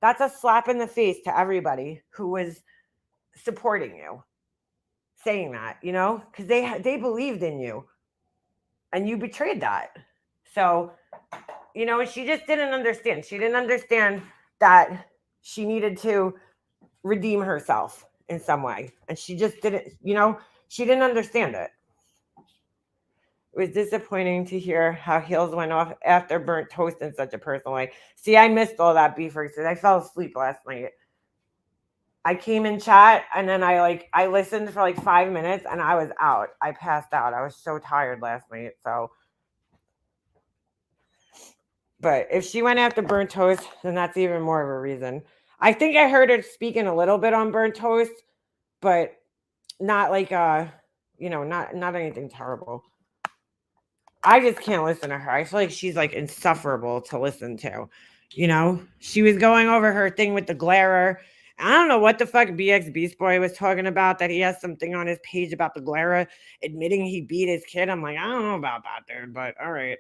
That's a slap in the face to everybody who was supporting you. Saying that, because they believed in you and you betrayed that. So, she just didn't understand. She didn't understand that she needed to redeem herself in some way. And she just didn't, she didn't understand it. It was disappointing to hear how Heels went off after burnt toast in such a personal way. See, I missed all that, Beaver, because I fell asleep last night. I came in chat and then I listened for like 5 minutes and I was out. I passed out. I was so tired last night. So, but if she went after burnt toast, then that's even more of a reason. I think I heard her speaking a little bit on burnt toast, but not like not anything terrible. I just can't listen to her. I feel like she's like insufferable to listen to. She was going over her thing with the glarer. I don't know what the fuck BX Beast Boy was talking about, that he has something on his page about the glarer admitting he beat his kid. I'm like, I don't know about that, dude, but all right.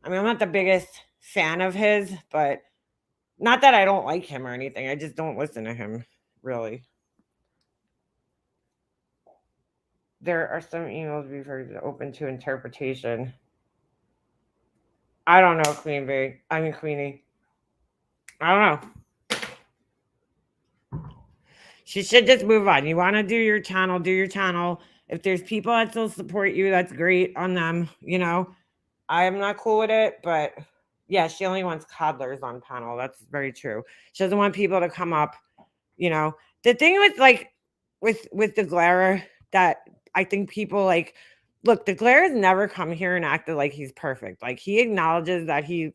I mean, I'm not the biggest fan of his, but not that I don't like him or anything. I just don't listen to him, really. There are some emails we've heard open to interpretation. I don't know, Queenie. I don't know. She should just move on. You want to do your channel, do your channel. If there's people that still support you, that's great on them. I am not cool with it, but Yeah, she only wants coddlers on panel. That's very true. She doesn't want people to come up, you know. The thing with like with the Glare that I think people like look, the Glare has never come here and acted like he's perfect. Like he acknowledges that he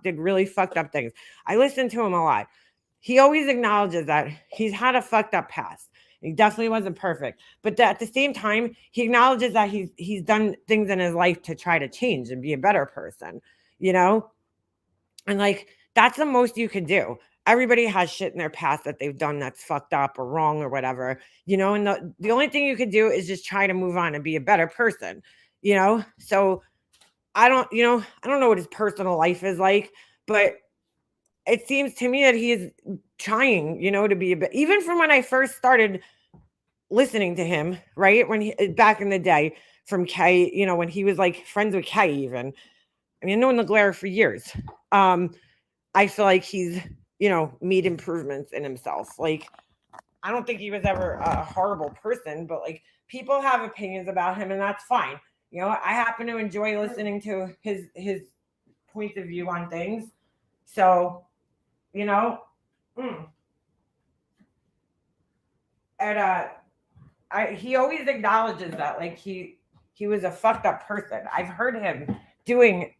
did really fucked up things. I listen to him a lot. He always acknowledges that he's had a fucked up past. He definitely wasn't perfect, but at the same time, he acknowledges that he's done things in his life to try to change and be a better person, you know? And like that's the most you can do. Everybody has shit in their past that they've done that's fucked up or wrong or whatever, you know, and the only thing you could do is just try to move on and be a better person, you know? So I don't know what his personal life is like, but it seems to me that he is trying, you know, to be a bit, even from when I first started listening to him, right? When he back in the day from Kay, you know, when he was like friends with Kay, even. I mean, I've known the Glare for years. I feel like he's, you know, made improvements in himself. Like, I don't think he was ever a horrible person, but like people have opinions about him, and that's fine. You know, I happen to enjoy listening to his points of view on things. So, you know, and he always acknowledges that like he was a fucked up person. I've heard him doing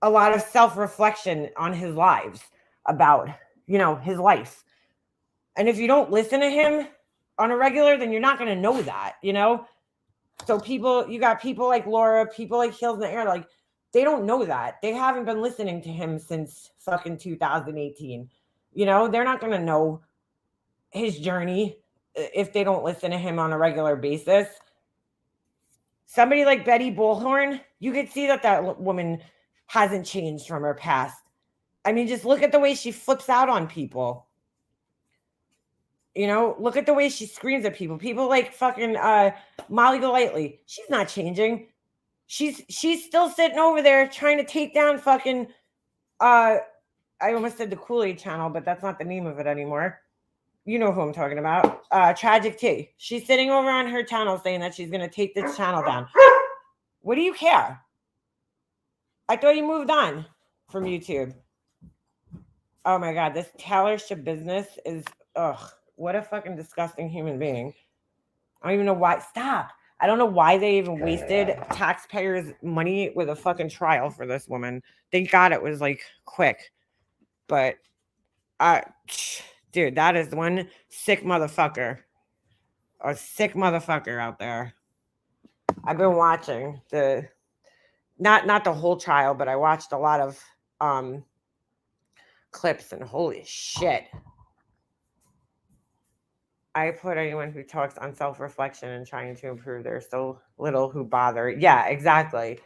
a lot of self-reflection on his lives about, you know, his life. And if you don't listen to him on a regular, then you're not going to know that, you know? So you got people like Laura, people like Hills in the Air, like they don't know that. They haven't been listening to him since fucking 2018. You know, they're not going to know his journey if they don't listen to him on a regular basis. Somebody like Betty Bullhorn, you could see that woman hasn't changed from her past. I mean, just look at the way she flips out on people. You know, look at the way she screams at people. People like fucking Molly Golightly. She's not changing. She's still sitting over there trying to take down fucking I almost said the Kool-Aid channel, but that's not the name of it anymore. You know who I'm talking about. Tragic T. She's sitting over on her channel saying that she's gonna take this channel down. What do you care? I thought you moved on from YouTube. Oh my god, this Taylor Ship business is what a fucking disgusting human being. I don't even know why. Stop. I don't know why they even wasted taxpayers' money with a fucking trial for this woman. Thank God it was like quick. But dude, that is one sick motherfucker. A sick motherfucker out there. I've been watching not the whole trial, but I watched a lot of clips, and holy shit. I put anyone who talks on self-reflection and trying to improve. There's so little who bother. Yeah, exactly.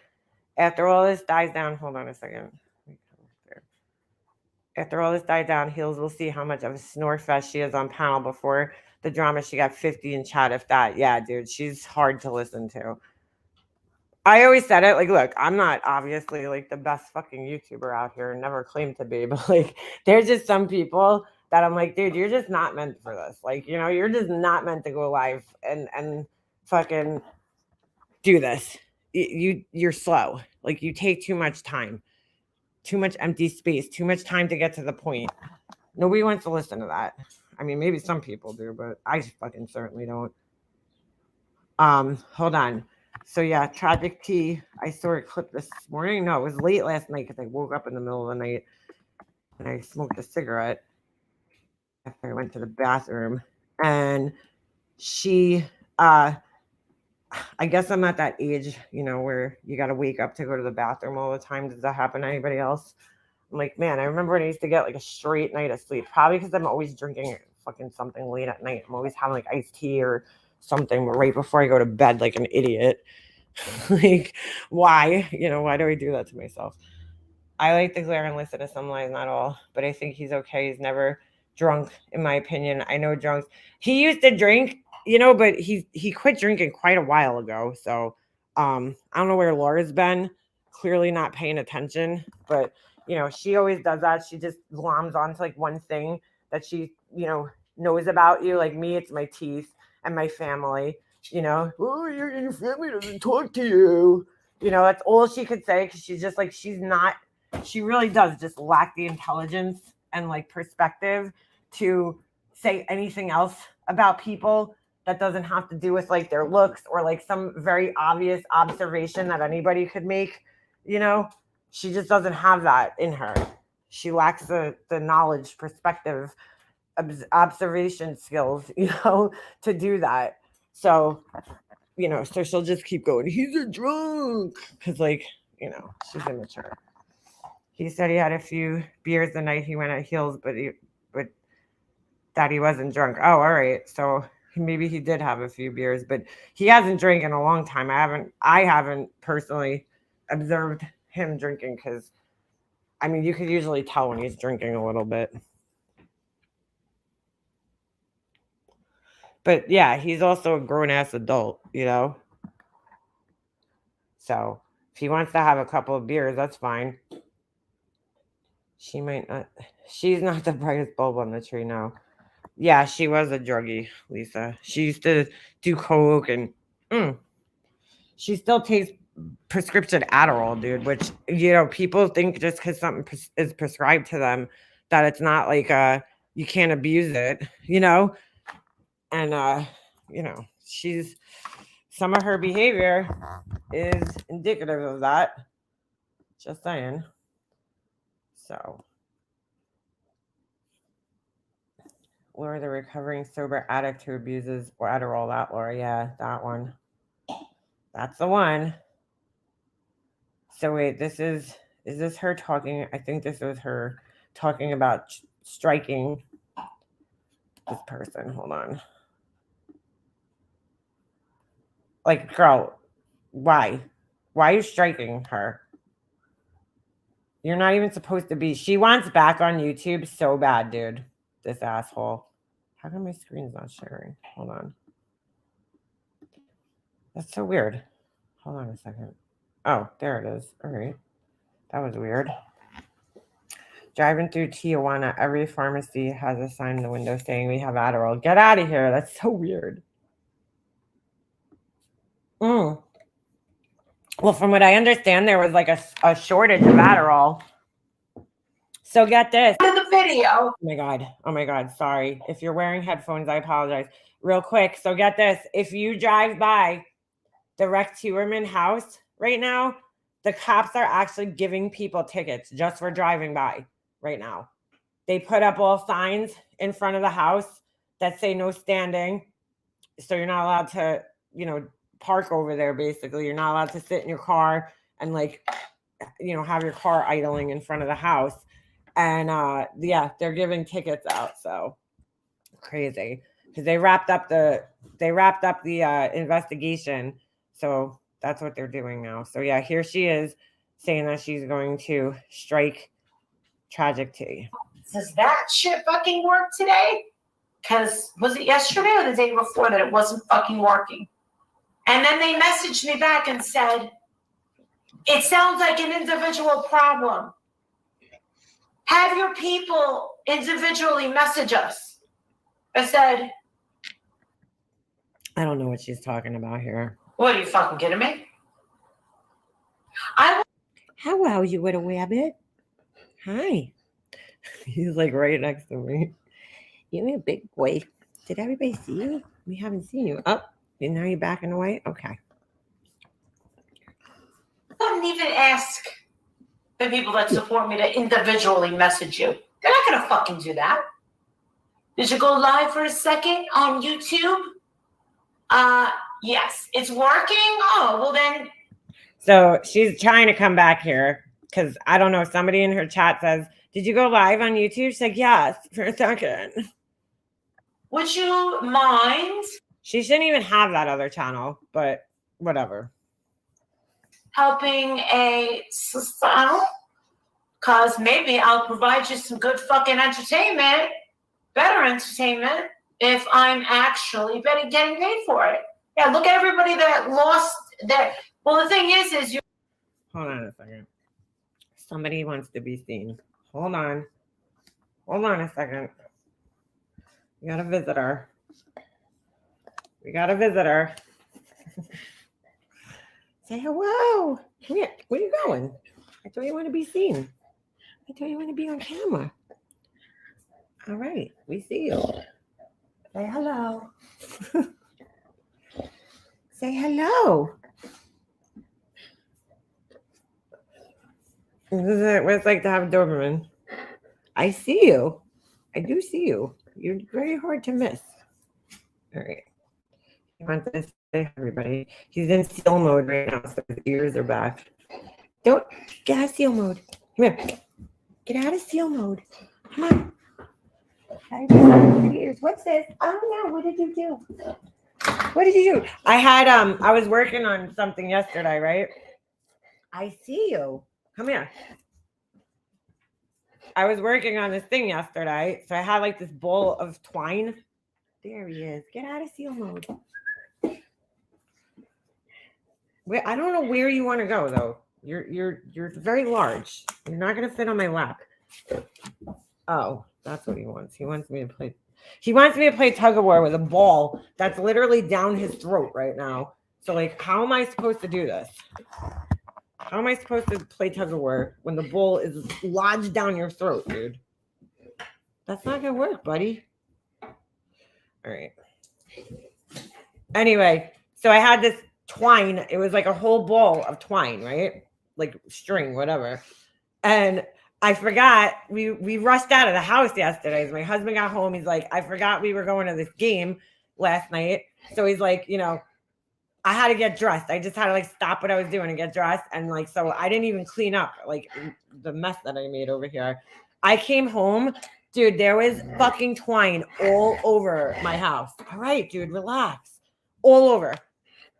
After all this dies down, hold on a second. After all this dies down, Heels will see how much of a snore fest she is on panel. Before the drama, she got 50 in chat, if that. Yeah, dude, she's hard to listen to. I always said it, like, look, I'm not obviously like the best fucking YouTuber out here, never claimed to be, but like, there's just some people that I'm like, dude, you're just not meant for this. Like, you know, you're just not meant to go live and fucking do this. You're slow. Like, you take too much time, too much empty space, too much time to get to the point. Nobody wants to listen to that. I mean, maybe some people do, but I fucking certainly don't. Hold on. So yeah, Tragic T. I saw a clip this morning. No, it was late last night because I woke up in the middle of the night and I smoked a cigarette after I went to the bathroom. And she, I guess I'm at that age, you know, where you got to wake up to go to the bathroom all the time. Does that happen to anybody else? I'm like, man, I remember when I used to get like a straight night of sleep. Probably because I'm always drinking fucking something late at night. I'm always having like iced tea or something right before I go to bed like an idiot. Like, why? You know, why do I do that to myself? I like the Glare and listen to some lies, not all, but I think he's okay. He's never drunk, in my opinion. I know drunks. He used to drink, you know, but he quit drinking quite a while ago. So I don't know where Laura's been. Clearly not paying attention, but you know, she always does that. She just gloms onto like one thing that she, you know, knows about you. Like me, it's my teeth and my family. You know, oh, your family doesn't talk to you. You know, that's all she could say because she's just like, she's not she really does just lack the intelligence and like perspective to say anything else about people that doesn't have to do with like their looks or like some very obvious observation that anybody could make, you know. She just doesn't have that in her. She lacks the knowledge, perspective, observation skills, you know, to do that. So, you know, so she'll just keep going, he's a drunk, because like, you know, she's immature. He said he had a few beers the night he went at Heels, but that he wasn't drunk. Oh, all right. So maybe he did have a few beers, but he hasn't drank in a long time. I haven't personally observed him drinking, because I mean, you could usually tell when he's drinking a little bit. But yeah, he's also a grown-ass adult, you know? So if he wants to have a couple of beers, that's fine. She might not. She's not the brightest bulb on the tree now. Yeah, she was a druggie, Lisa. She used to do coke and she still takes prescription Adderall, dude, which, you know, people think just because something is prescribed to them that it's not like you can't abuse it, you know? And you know, some of her behavior is indicative of that. Just saying. So, Laura, the recovering sober addict who abuses Adderall, that Laura, yeah, that one. That's the one. So wait, is this her talking? I think this was her talking about striking this person. Hold on. Like, girl, why? Why are you striking her? You're not even supposed to be. She wants back on YouTube so bad, dude. This asshole. How come my screen's not sharing? Hold on. That's so weird. Hold on a second. Oh, there it is. All right. That was weird. Driving through Tijuana, every pharmacy has a sign in the window saying we have Adderall. Get out of here. That's so weird. Well, from what I understand, there was like a shortage of Adderall. So get this. In the video. Oh my God. Oh my God. Sorry. If you're wearing headphones, I apologize. Real quick. So get this. If you drive by the Rex Heuermann house right now, the cops are actually giving people tickets just for driving by right now. They put up all signs in front of the house that say no standing. So you're not allowed to, you know, park over there, basically. You're not allowed to sit in your car and like, you know, have your car idling in front of the house. And yeah, they're giving tickets out. So crazy. Because they wrapped up the investigation. So that's what they're doing now. So yeah, here she is saying that she's going to strike Tragic T. Does that shit fucking work today? Because was it yesterday or the day before that it wasn't fucking working? And then they messaged me back and said, it sounds like an individual problem. Have your people individually message us. I said, I don't know what she's talking about here. What, are you fucking kidding me? How are you, little rabbit? Hi. He's like right next to me. You're a big boy. Did everybody see you? We haven't seen you. Oh, and now you're backing away? Okay. I wouldn't even ask the people that support me to individually message you. They're not going to fucking do that. Did you go live for a second on YouTube? Yes. It's working? Oh, well then. So she's trying to come back here because I don't know. Somebody in her chat says, did you go live on YouTube? She's like, yes, for a second. Would you mind? She shouldn't even have that other channel, but whatever. Helping a sister, because maybe I'll provide you some good fucking entertainment, better entertainment, if I'm actually getting paid for it. Yeah, look at everybody that lost their. Well, the thing is you. Hold on a second. Somebody wants to be seen. Hold on a second. We got a visitor. Say hello. Come here. Where are you going? I thought you want to be seen. I don't want to be on camera. All right, we see you. Say hello. Say hello. This is what it's like to have a Doberman. I see you. I do see you. You're very hard to miss. All right. He wants to say hi, everybody. He's in seal mode right now, so his ears are back. Don't get out of seal mode. Come here. Get out of seal mode. Come on. What's this? Oh no, what did you do? What did you do? I was working on something yesterday, right? I see you. Come here. I was working on this thing yesterday, so I had like this ball of twine. There he is. Get out of seal mode. I don't know where you want to go though. You're very large. You're not gonna fit on my lap. Oh, that's what he wants. He wants me to play. He wants me to play tug of war with a ball that's literally down his throat right now. So like, how am I supposed to do this? How am I supposed to play tug of war when the ball is lodged down your throat, dude? That's not gonna work, buddy. All right. Anyway, so I had this twine. It was like a whole ball of twine, right? Like string, whatever. And I forgot we rushed out of the house yesterday. As my husband got home, he's like, I forgot we were going to this game last night. So he's like, you know, I had to get dressed. I just had to like stop what I was doing and get dressed. And like, so I didn't even clean up like the mess that I made over here. I came home, dude, there was fucking twine all over my house. All right, dude, relax. All over.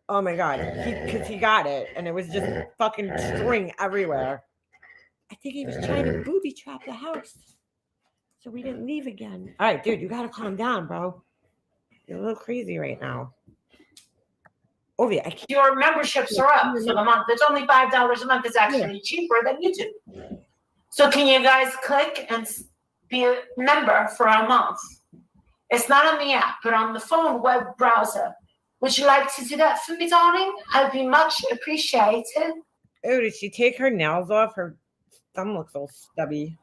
Oh my God. Because he got it. And it was just fucking string everywhere. I think he was trying to booby trap the house. So we didn't leave again. All right, dude, you got to calm down, bro. You're a little crazy right now. Ovia, your memberships are up for the month. It's only $5 a month. It's actually cheaper than YouTube. So can you guys click and be a member for a month? It's not on the app, but on the phone web browser. Would you like to do that for me, darling? I'd be much appreciated. Oh, did she take her nails off? Her thumb looks all stubby.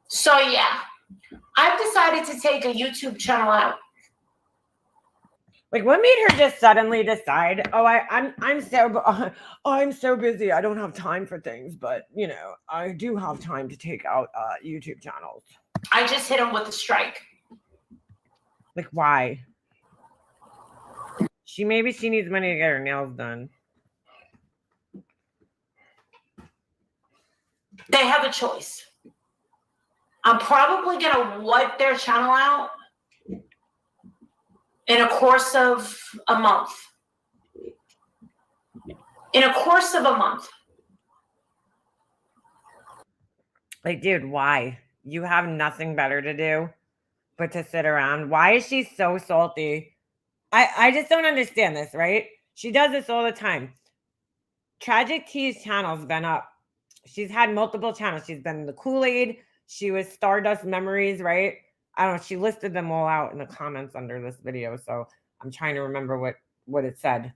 So yeah, I've decided to take a YouTube channel out. Like, what made her just suddenly decide? Oh, I'm so busy. I don't have time for things, but you know, I do have time to take out YouTube channels. I just hit him with a strike. Like, why? Maybe she needs money to get her nails done. They have a choice. I'm probably gonna wipe their channel out in a course of a month. In a course of a month. Like, dude, why? You have nothing better to do but to sit around. Why is she so salty? I just don't understand this, right? She does this all the time. Tragic T's channel's been up. She's had multiple channels. She's been in the Kool-Aid. She was Stardust Memories, right? I don't know. She listed them all out in the comments under this video. So I'm trying to remember what it said.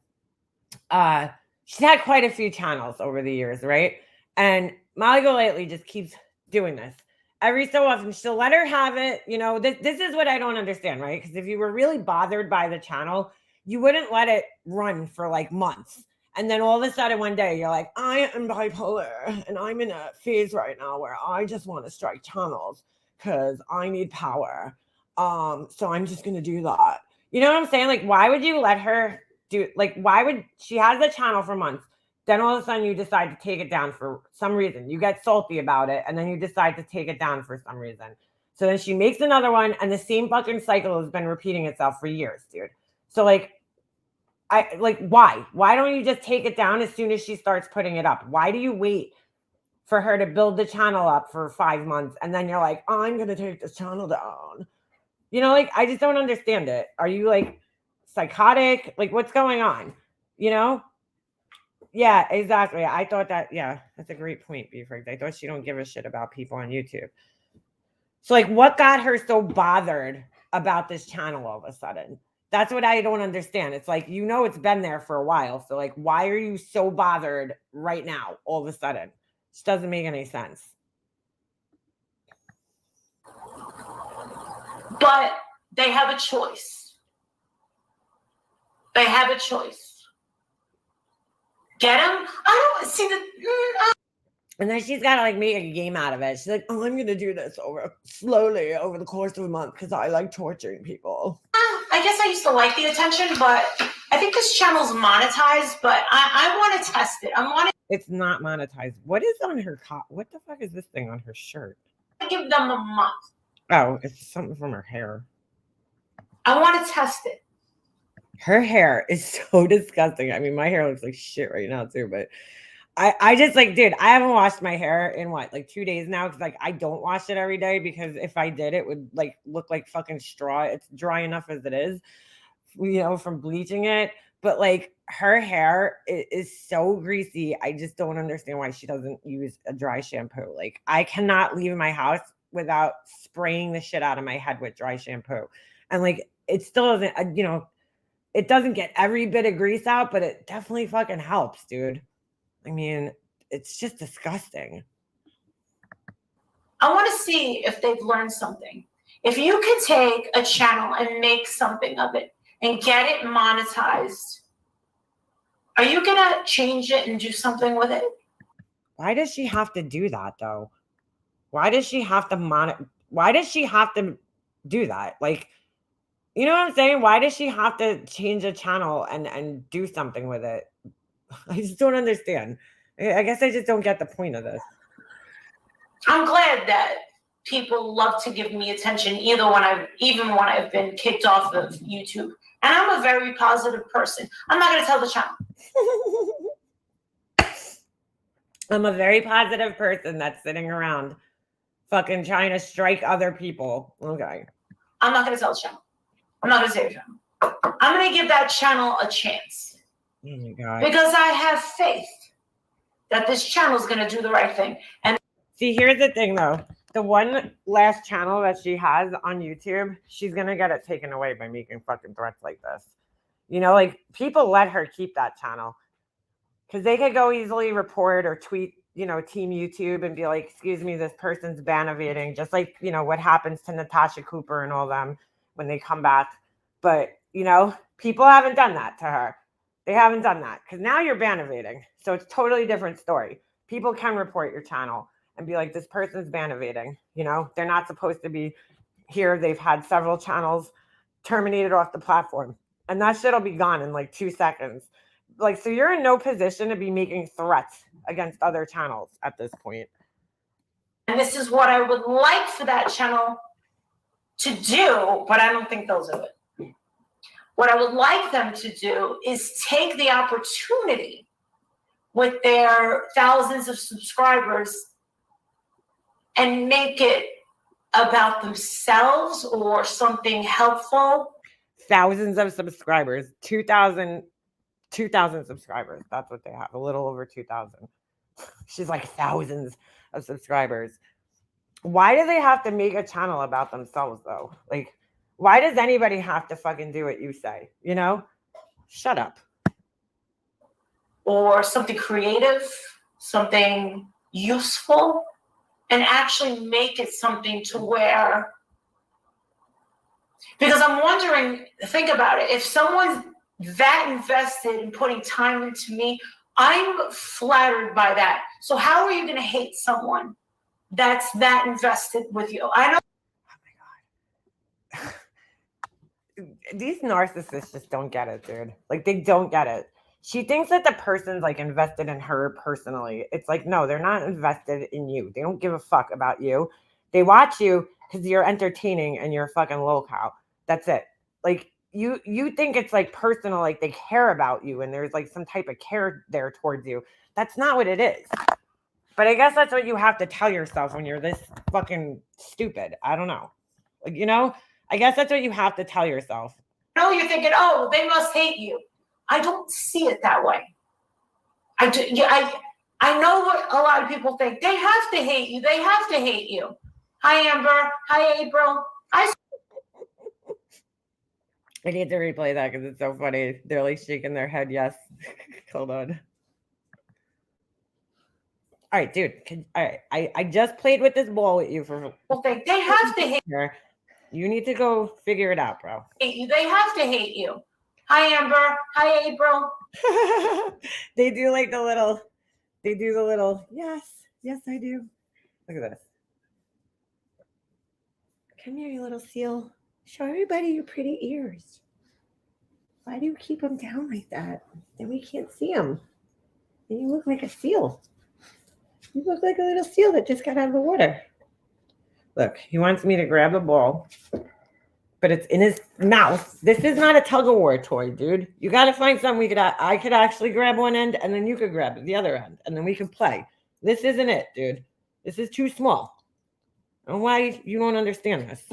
She's had quite a few channels over the years, right? And Molly Golightly just keeps doing this. Every so often, she'll let her have it. You know, this is what I don't understand, right? Because if you were really bothered by the channel, you wouldn't let it run for like months. And then all of a sudden one day, you're like, I am bipolar. And I'm in a phase right now where I just want to strike channels because I need power. So I'm just going to do that. You know what I'm saying? Like, why would you let her do, like, why would she has the channel for months? Then all of a sudden you decide to take it down for some reason. You get salty about it, and then you decide to take it down for some reason. So then she makes another one, and the same fucking cycle has been repeating itself for years, dude. So why? Why don't you just take it down as soon as she starts putting it up? Why do you wait for her to build the channel up for 5 months, and then you're like, oh, I'm gonna take this channel down? You know, like, I just don't understand it. Are you like psychotic? Like, what's going on? You know? Yeah, exactly. I thought that, yeah, that's a great point, Beefrig. I thought she don't give a shit about people on YouTube. So, like, what got her so bothered about this channel all of a sudden? That's what I don't understand. It's like, you know, it's been there for a while. So, like, why are you so bothered right now, all of a sudden? This doesn't make any sense. But they have a choice. They have a choice. Get them? I don't see the. And then she's got to like make a game out of it. She's like, oh, I'm going to do this slowly over the course of a month because I like torturing people. I guess I used to like the attention, but I think this channel's monetized, but I want to test it. It's not monetized. What is on her what the fuck is this thing on her shirt? I give them a month. Oh, it's something from her hair. I want to test it. Her hair is so disgusting. I mean, my hair looks like shit right now too, but I just like, dude, I haven't washed my hair in what, like 2 days now? Because like I don't wash it every day because if I did, it would like look like fucking straw. It's dry enough as it is, you know, from bleaching it. But like her hair is so greasy. I just don't understand why she doesn't use a dry shampoo. Like I cannot leave my house without spraying the shit out of my head with dry shampoo. And like it still doesn't, you know, it doesn't get every bit of grease out, but it definitely fucking helps, dude. I mean, it's just disgusting. I want to see if they've learned something. If you can take a channel and make something of it and get it monetized, are you going to change it and do something with it? Why does she have to do that though? Why does she have to why does she have to do that? Like, you know what I'm saying? Why does she have to change a channel and do something with it? I just don't understand. I guess I just don't get the point of this. I'm glad that people love to give me attention, even when I've been kicked off of YouTube. And I'm a very positive person. I'm not going to tell the channel. I'm a very positive person that's sitting around fucking trying to strike other people. Okay. I'm not going to tell the channel. I'm not going to say the channel. I'm going to give that channel a chance. Oh my God. Because I have faith that this channel is going to do the right thing. And see, here's the thing though. The one last channel that she has on YouTube, she's going to get it taken away by making fucking threats like this. You know, like people let her keep that channel because they could go easily report or tweet, you know, Team YouTube and be like, excuse me, this person's ban evading, just like, you know, what happens to Natasha Cooper and all them when they come back. But, you know, people haven't done that to her. They haven't done that because now you're ban evading. So it's totally different story. People can report your channel and be like, this person's ban evading. You know, they're not supposed to be here. They've had several channels terminated off the platform. And that shit will be gone in like 2 seconds. Like, so you're in no position to be making threats against other channels at this point. And this is what I would like for that channel to do, but I don't think they'll do it. What I would like them to do is take the opportunity with their thousands of subscribers and make it about themselves or something helpful. Thousands of subscribers, 2,000 subscribers. That's what they have, a little over 2,000. She's like thousands of subscribers. Why do they have to make a channel about themselves though? Like, why does anybody have to fucking do what you say? You know? Shut up. Or something creative, something useful, and actually make it something to where, because I'm wondering, think about it, if someone's that invested in putting time into me, I'm flattered by that. So how are you going to hate someone that's that invested with you? I know. These narcissists just don't get it, dude. Like, they don't get it. She thinks that the person's like invested in her personally. It's like, no, they're not invested in you. They don't give a fuck about you. They watch you because you're entertaining and you're fucking low-cow. That's it. Like, you think it's like personal, like they care about you and there's like some type of care there towards you. That's not what it is. But I guess that's what you have to tell yourself when you're this fucking stupid. I don't know. Like, you know, I guess that's what you have to tell yourself. No, you're thinking, oh, they must hate you. I don't see it that way. I know what a lot of people think. They have to hate you. They have to hate you. Hi, Amber. Hi, April. I need to replay that because it's so funny. They're like shaking their head. Yes. Hold on. All right, dude. All right, I just played with this ball with you for. Well, they have to hate You need to go figure it out, bro. you. They have to hate you. Hi, Amber. Hi, April. They do like the little. They do the little. Yes, I do. Look at this. Come here, you little seal. Show everybody your pretty ears. Why do you keep them down like that? Then we can't see them. And you look like a seal. You look like a little seal that just got out of the water. Look, he wants me to grab a ball, but it's in his mouth. This is not a tug of war toy, dude. You got to find something I could actually grab one end, and then you could grab the other end, and then we can play. This isn't it, dude. This is too small. I don't know why you don't understand this.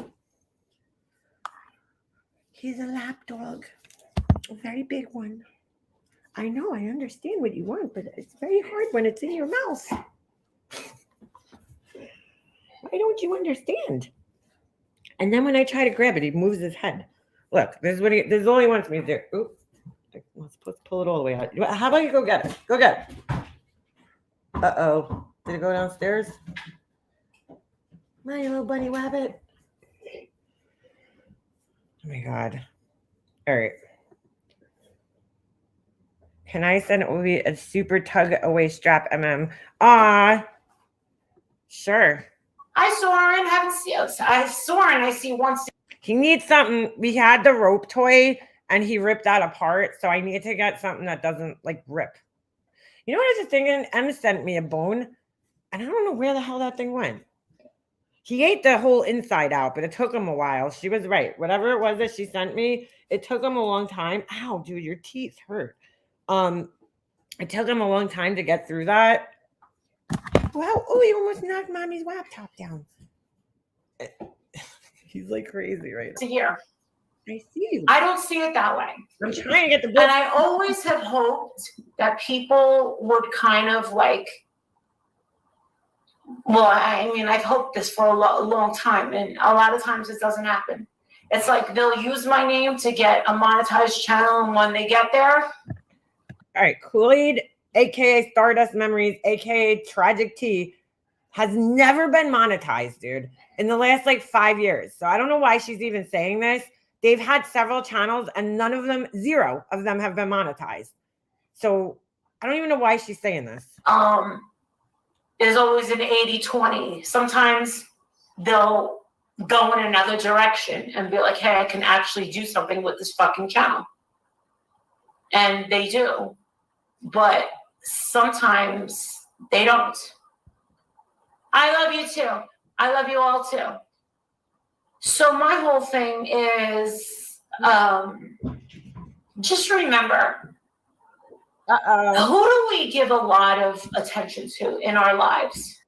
He's a lap dog. A very big one. I know, I understand what you want, but it's very hard when it's in your mouth. Why don't you understand? And then when I try to grab it, he moves his head. Look, this is all he wants me to do. Oop. Let's pull it all the way out. How about you go get it? Go get it. Uh-oh. Did it go downstairs? My little bunny rabbit. Oh my God. All right. Can I send Ovi a super tug away strap Ah, sure. I Soren. Haven't seen. I Soren. I see once. He needs something. We had the rope toy and he ripped that apart. So I need to get something that doesn't like rip. You know what I was thinking? Em sent me a bone and I don't know where the hell that thing went. He ate the whole inside out, but it took him a while. She was right. Whatever it was that she sent me, it took him a long time. Ow, dude, your teeth hurt. It took him a long time to get through that. Wow. Oh, he almost knocked mommy's laptop down. He's like crazy right now. Here. I see you. I don't see it that way. I'm trying to get the book. And I always have hoped that people would kind of like, well, I mean, I've hoped this for a long time, and a lot of times it doesn't happen. It's like they'll use my name to get a monetized channel, and when they get there. All right, Kool-Aid, aka Stardust Memories, aka Tragic Tea, has never been monetized, dude, in the last like 5 years. So I don't know why she's even saying this. They've had several channels, and zero of them have been monetized. So I don't even know why she's saying this. There's always an 80-20. Sometimes they'll go in another direction and be like, hey, I can actually do something with this fucking channel. And they do. But sometimes they don't. I love you too. I love you all too. So my whole thing is just remember, who do we give a lot of attention to in our lives?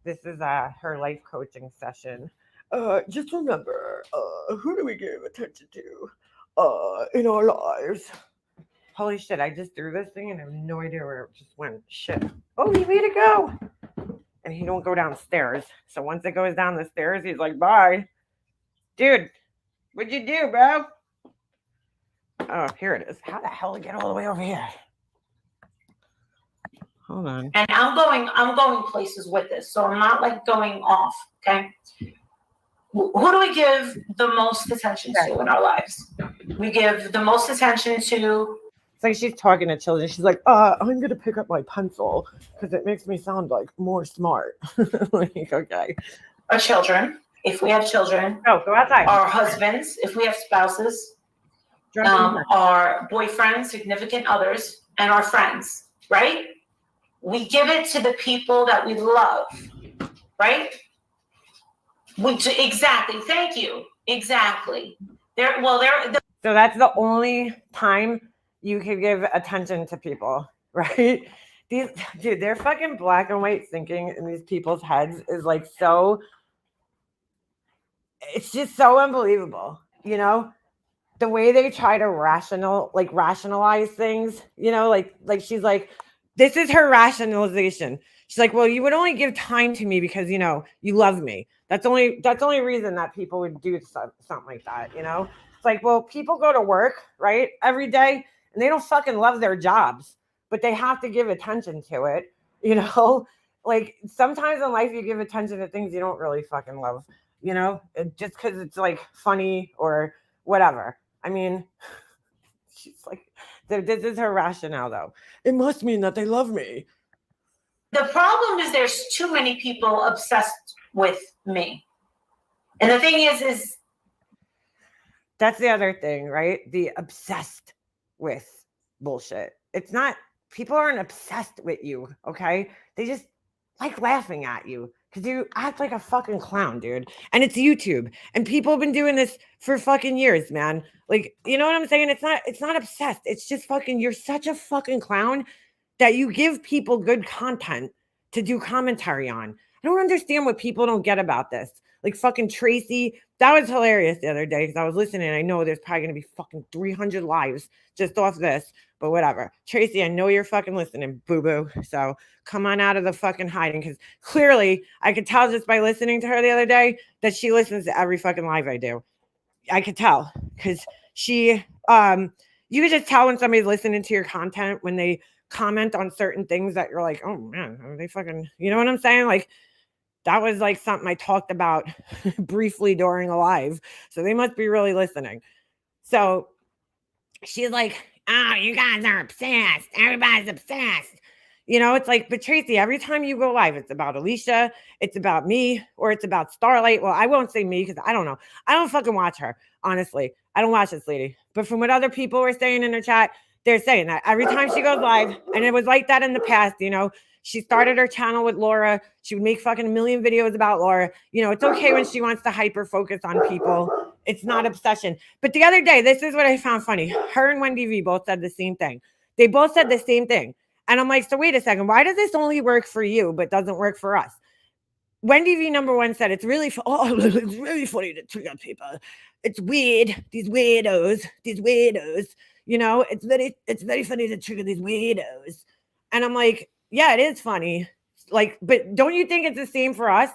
This is her life coaching session. Just remember, who do we give attention to in our lives? Holy shit, I just threw this thing and I have no idea where it just went. Shit. Oh, he made it go. And he don't go downstairs. So once it goes down the stairs, he's like, bye. Dude, what'd you do, bro? Oh, here it is. How the hell did it get all the way over here? Hold on. And I'm going places with this, so I'm not like going off, okay? Who do we give the most attention to in our lives? We give the most attention to. It's like she's talking to children. She's like, I'm going to pick up my pencil because it makes me sound like more smart. Like, okay. Our children, if we have children. Oh, go outside. Our husbands, if we have spouses. Our boyfriends, significant others, and our friends, right? We give it to the people that we love, right? Exactly. Thank you. Exactly. So that's the only time you can give attention to people, right? They're fucking black and white thinking in these people's heads is like so. It's just so unbelievable, you know. The way they try to rationalize things, you know, like she's like, this is her rationalization. She's like, well, you would only give time to me because, you know, you love me. That's only reason that people would do something like that, you know? It's like, well, people go to work, right, every day, and they don't fucking love their jobs, but they have to give attention to it, you know? Like sometimes in life you give attention to things you don't really fucking love, just because it's like funny or whatever. I mean, she's like, this is her rationale though. It must mean that they love me. The problem is there's too many people obsessed with me. And the thing is that's the other thing, right? The obsessed with bullshit. It's not, people aren't obsessed with you, okay? They just like laughing at you because you act like a fucking clown, dude. And it's YouTube. And people have been doing this for fucking years, man. Like, you know what I'm saying? It's not obsessed. It's just fucking, you're such a fucking clown that you give people good content to do commentary on. I don't understand what people don't get about this. Like fucking Tracy, that was hilarious the other day because I was listening. I know there's probably gonna be fucking 300 lives just off this, but whatever. Tracy, I know you're fucking listening, boo boo. So come on out of the fucking hiding because clearly I could tell just by listening to her the other day that she listens to every fucking live I do. I could tell because she, you could just tell when somebody's listening to your content when they comment on certain things that you're like, oh man, are they fucking, you know what I'm saying? Like, that was like something I talked about briefly during a live. So they must be really listening. So she's like, oh, you guys are obsessed. Everybody's obsessed. It's like, but Tracy, every time you go live, it's about Alicia, it's about me, or it's about Starlight. Well, I won't say me because I don't know. I don't fucking watch her, honestly. I don't watch this lady. But from what other people were saying in the chat, they're saying that every time she goes live, and it was like that in the past, she started her channel with Laura. She would make fucking a million videos about Laura. It's okay when she wants to hyper focus on people. It's not obsession. But the other day, this is what I found funny. Her and Wendy V both said the same thing. They both said the same thing. And I'm like, so wait a second. Why does this only work for you but doesn't work for us? Wendy V number one said it's really it's really funny to trigger people. It's weird. These weirdos. It's very funny to trigger these weirdos. And I'm like, yeah, it is funny. Like, but don't you think it's the same for us?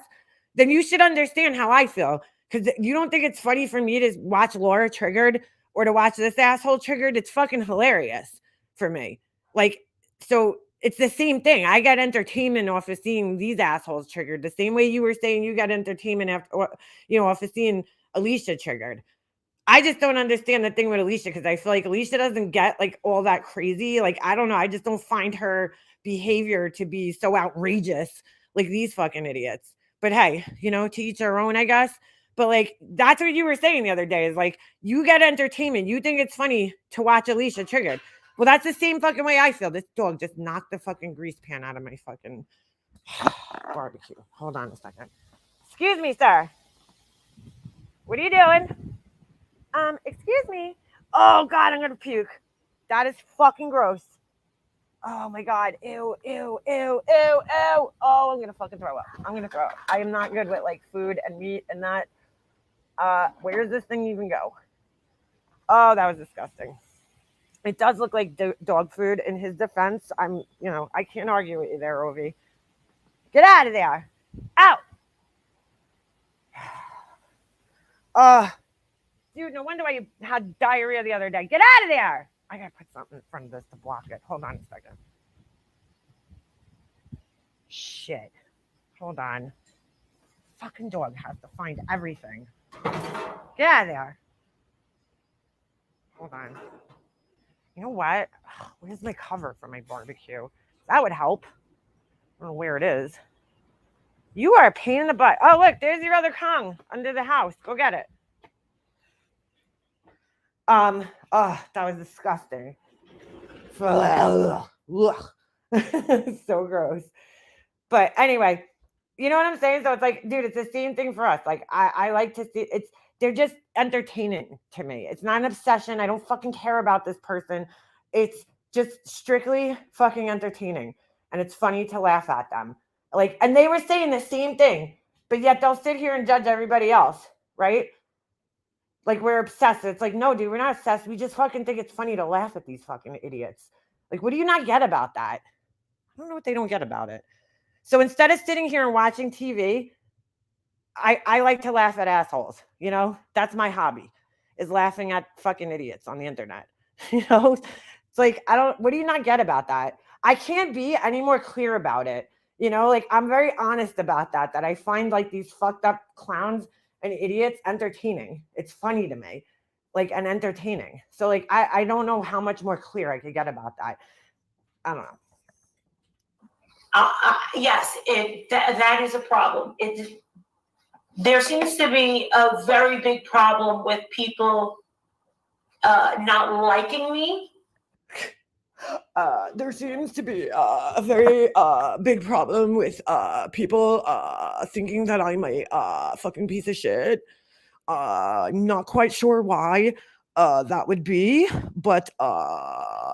Then you should understand how I feel. Because you don't think it's funny for me to watch Laura triggered or to watch this asshole triggered. It's fucking hilarious for me. Like, so it's the same thing. I got entertainment off of seeing these assholes triggered the same way you were saying you got entertainment after, off of seeing Alicia triggered. I just don't understand the thing with Alicia because I feel like Alicia doesn't get like all that crazy. Like, I don't know. I just don't find her behavior to be so outrageous like these fucking idiots. But hey, to each their own, I guess. But like, that's what you were saying the other day is like, you get entertainment. You think it's funny to watch Alicia triggered. Well, that's the same fucking way I feel. This dog just knocked the fucking grease pan out of my fucking barbecue. Hold on a second. Excuse me, sir. What are you doing? Excuse me. Oh, God, I'm going to puke. That is fucking gross. Oh, my God. Ew, ew, ew, ew, ew. Oh, I'm going to fucking throw up. I am not good with, like, food and meat and that. Where does this thing even go? Oh, that was disgusting. It does look like dog food. In his defense, I can't argue with you there, Ovi. Get out of there. Out. Dude, no wonder why you had diarrhea the other day. Get out of there. I got to put something in front of this to block it. Hold on a second. Shit. Hold on. Fucking dog has to find everything. Get out of there. Hold on. You know what? Where's my cover for my barbecue? That would help. I don't know where it is. You are a pain in the butt. Oh, look, there's your other Kong under the house. Go get it. Oh, that was disgusting. So gross. But anyway, you know what I'm saying? So it's like, dude, it's the same thing for us. Like, I like to see they're just entertaining to me. It's not an obsession. I don't fucking care about this person. It's just strictly fucking entertaining. And it's funny to laugh at them. Like, and they were saying the same thing, but yet they'll sit here and judge everybody else, right? Like, we're obsessed. It's like, no, dude, we're not obsessed. We just fucking think it's funny to laugh at these fucking idiots. Like, what do you not get about that? I don't know what they don't get about it. So instead of sitting here and watching TV, I like to laugh at assholes. That's my hobby, is laughing at fucking idiots on the internet. It's like, what do you not get about that? I can't be any more clear about it You know, like I'm very honest about that I find like these fucked up clowns and idiots entertaining. It's funny to me, like, and entertaining. So like I don't know how much more clear I could get about that. I don't know. Yes, that is a problem. There seems to be a very big problem with people not liking me. There seems to be a very big problem with people thinking that I'm a fucking piece of shit. Not quite sure why that would be, but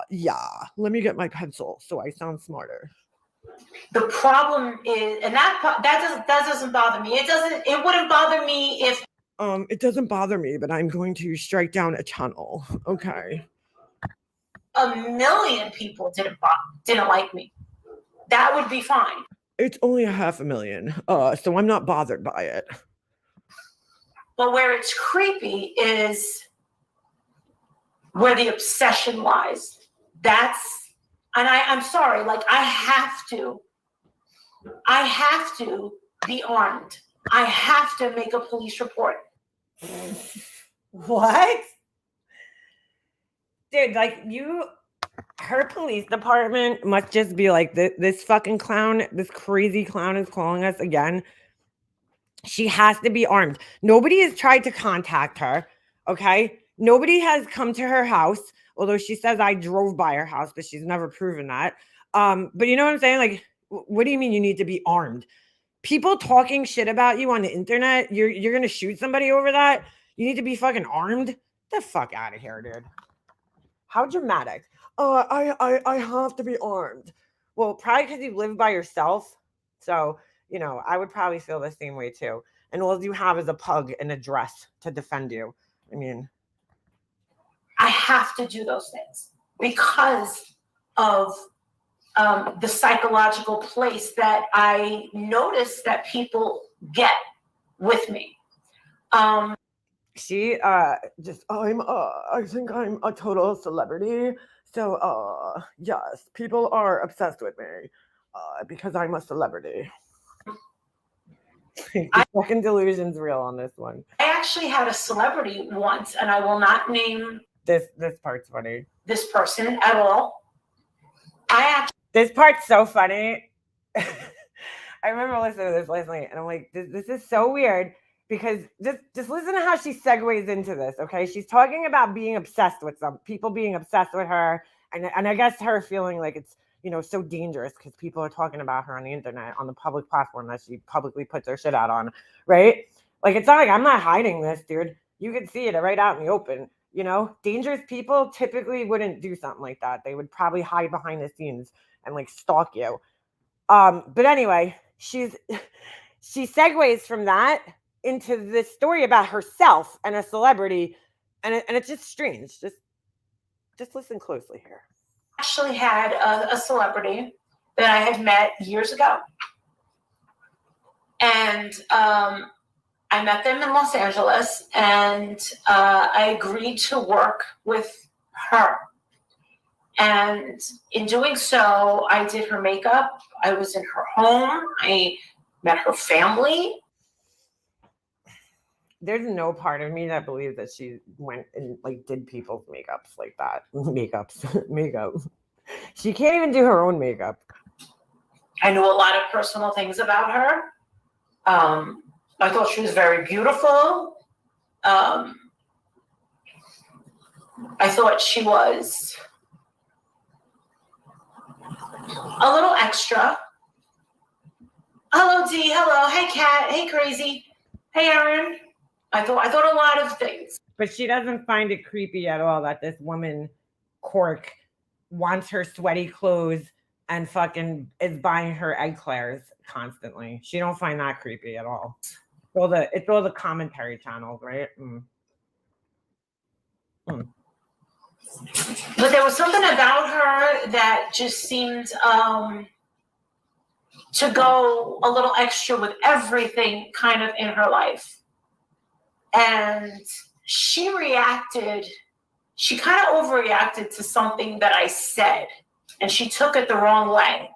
yeah. Let me get my pencil so I sound smarter. The problem is, and that doesn't bother me. It wouldn't bother me if it doesn't bother me, but I'm going to strike down a tunnel. Okay. a million people didn't like me. That would be fine. It's only 500,000, so I'm not bothered by it. But where it's creepy is where the obsession lies. And I'm sorry, like I have to be armed. I have to make a police report. What? Dude, like her police department must just be like, this fucking clown, this crazy clown is calling us again. She has to be armed. Nobody has tried to contact her. Okay. Nobody has come to her house, although she says I drove by her house, but she's never proven that. But you know what I'm saying? Like, what do you mean you need to be armed? People talking shit about you on the internet, you're gonna shoot somebody over that? You need to be fucking armed? Get the fuck out of here, dude. How dramatic. I have to be armed. Well, probably because you live by yourself. So, you know, I would probably feel the same way too. And all you have is a pug and a dress to defend you. I mean, I have to do those things because of the psychological place that I notice that people get with me. She just I think I'm a total celebrity. So yes, people are obsessed with me because I'm a celebrity. The fucking delusion's real on this one. I actually had a celebrity once, and I will not name This part's funny. this person at all. This part's so funny. I remember listening to this last night, and I'm like, this is so weird because just listen to how she segues into this. Okay, she's talking about being obsessed with some people, being obsessed with her, and I guess her feeling like it's, you know, so dangerous because people are talking about her on the internet, on the public platform that she publicly puts her shit out on, right? Like, it's not like I'm not hiding this, dude. You can see it right out in the open. You know, dangerous people typically wouldn't do something like that. They would probably hide behind the scenes and like stalk you. But anyway, she segues from that into this story about herself and a celebrity, and it's just strange. Just listen closely here. Actually had a celebrity that I had met years ago, and I met them in Los Angeles, and I agreed to work with her. And in doing so, I did her makeup. I was in her home. I met her family. There's no part of me that believes that she went and like did people's makeups like that. Makeup. She can't even do her own makeup. I knew a lot of personal things about her. I thought she was very beautiful. I thought she was a little extra. Hello, Dee. Hello. Hey, Kat. Hey, Crazy. Hey, Aaron. I thought a lot of things. But she doesn't find it creepy at all that this woman, Cork, wants her sweaty clothes and fucking is buying her eclairs constantly. She don't find that creepy at all. It's all the commentary channels, right? But there was something about her that just seemed to go a little extra with everything kind of in her life. And she kind of overreacted to something that I said, and she took it the wrong way.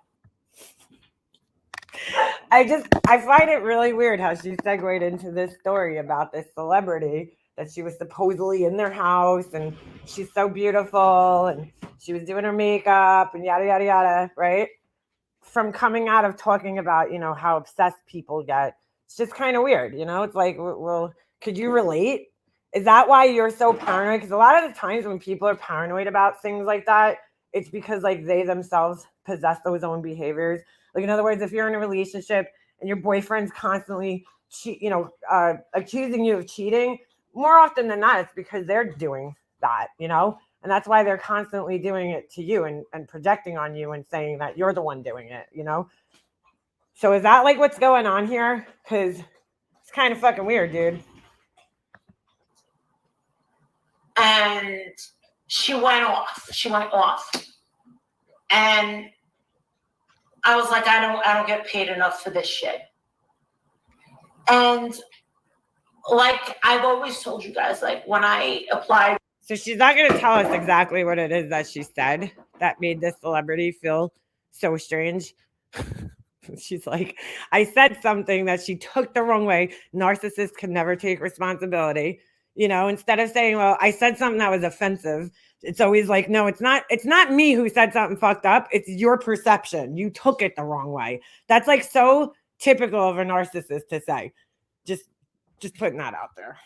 I find it really weird how she segued into this story about this celebrity that she was supposedly in their house and she's so beautiful and she was doing her makeup and yada yada yada, right? From coming out of talking about, how obsessed people get. It's just kind of weird, It's like, well, could you relate? Is that why you're so paranoid? Because a lot of the times when people are paranoid about things like that, it's because like they themselves possess those own behaviors. Like in other words, if you're in a relationship and your boyfriend's constantly accusing you of cheating, more often than not, it's because they're doing that, and that's why they're constantly doing it to you and projecting on you and saying that you're the one doing it, So is that like what's going on here? Because it's kind of fucking weird, dude. And she went off. And I was like, I don't get paid enough for this shit. And like I've always told you guys, like when I applied. So she's not going to tell us exactly what it is that she said that made this celebrity feel so strange. She's like, I said something that she took the wrong way. Narcissists can never take responsibility. Instead of saying, well, I said something that was offensive, it's always like, no, it's not me who said something fucked up. It's your perception. You took it the wrong way. That's like so typical of a narcissist to say. Just putting that out there.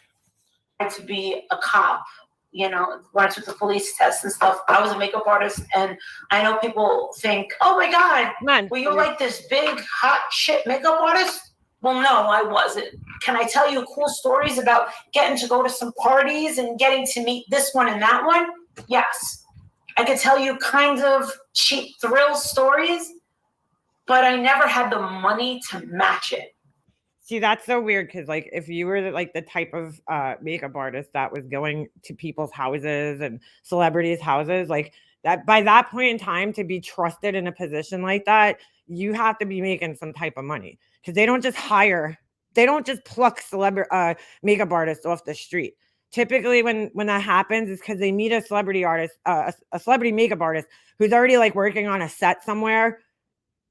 To be a cop, when I took the police test and stuff, I was a makeup artist, and I know people think, oh my God, were you like this big hot shit makeup artist? Well, no, I wasn't. Can I tell you cool stories about getting to go to some parties and getting to meet this one and that one? Yes. I could tell you kind of cheap thrill stories, but I never had the money to match it. See, that's so weird because, like, if you were like the type of makeup artist that was going to people's houses and celebrities' houses, like that, by that point in time, to be trusted in a position like that, you have to be making some type of money because they don't just pluck makeup artists off the street. Typically, when that happens, is because they meet a celebrity artist, a celebrity makeup artist who's already like working on a set somewhere,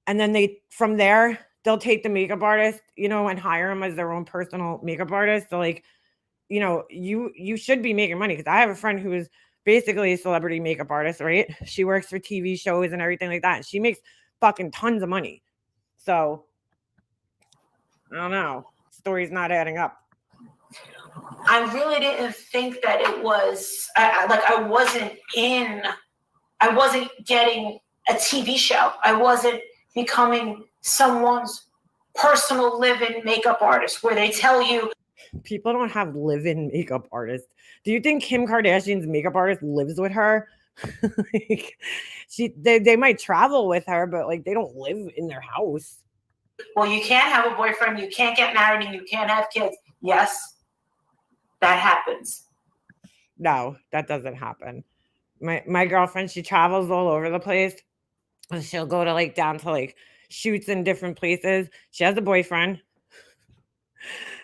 and then from there they'll take the makeup artist, and hire him as their own personal makeup artist. So like, you should be making money because I have a friend who is basically a celebrity makeup artist, right? She works for TV shows and everything like that. And she makes fucking tons of money. So I don't know. Story's not adding up. I really didn't think that it was I wasn't getting a TV show. I wasn't becoming someone's personal live-in makeup artist where they tell you people don't have live-in makeup artists. Do you think Kim Kardashian's makeup artist lives with her? Like, they might travel with her, but like they don't live in their house. Well, you can't have a boyfriend, you can't get married, and you can't have kids. Yes, that happens. No, that doesn't happen. My girlfriend, she travels all over the place. And she'll go to like down to like shoots in different places. She has a boyfriend.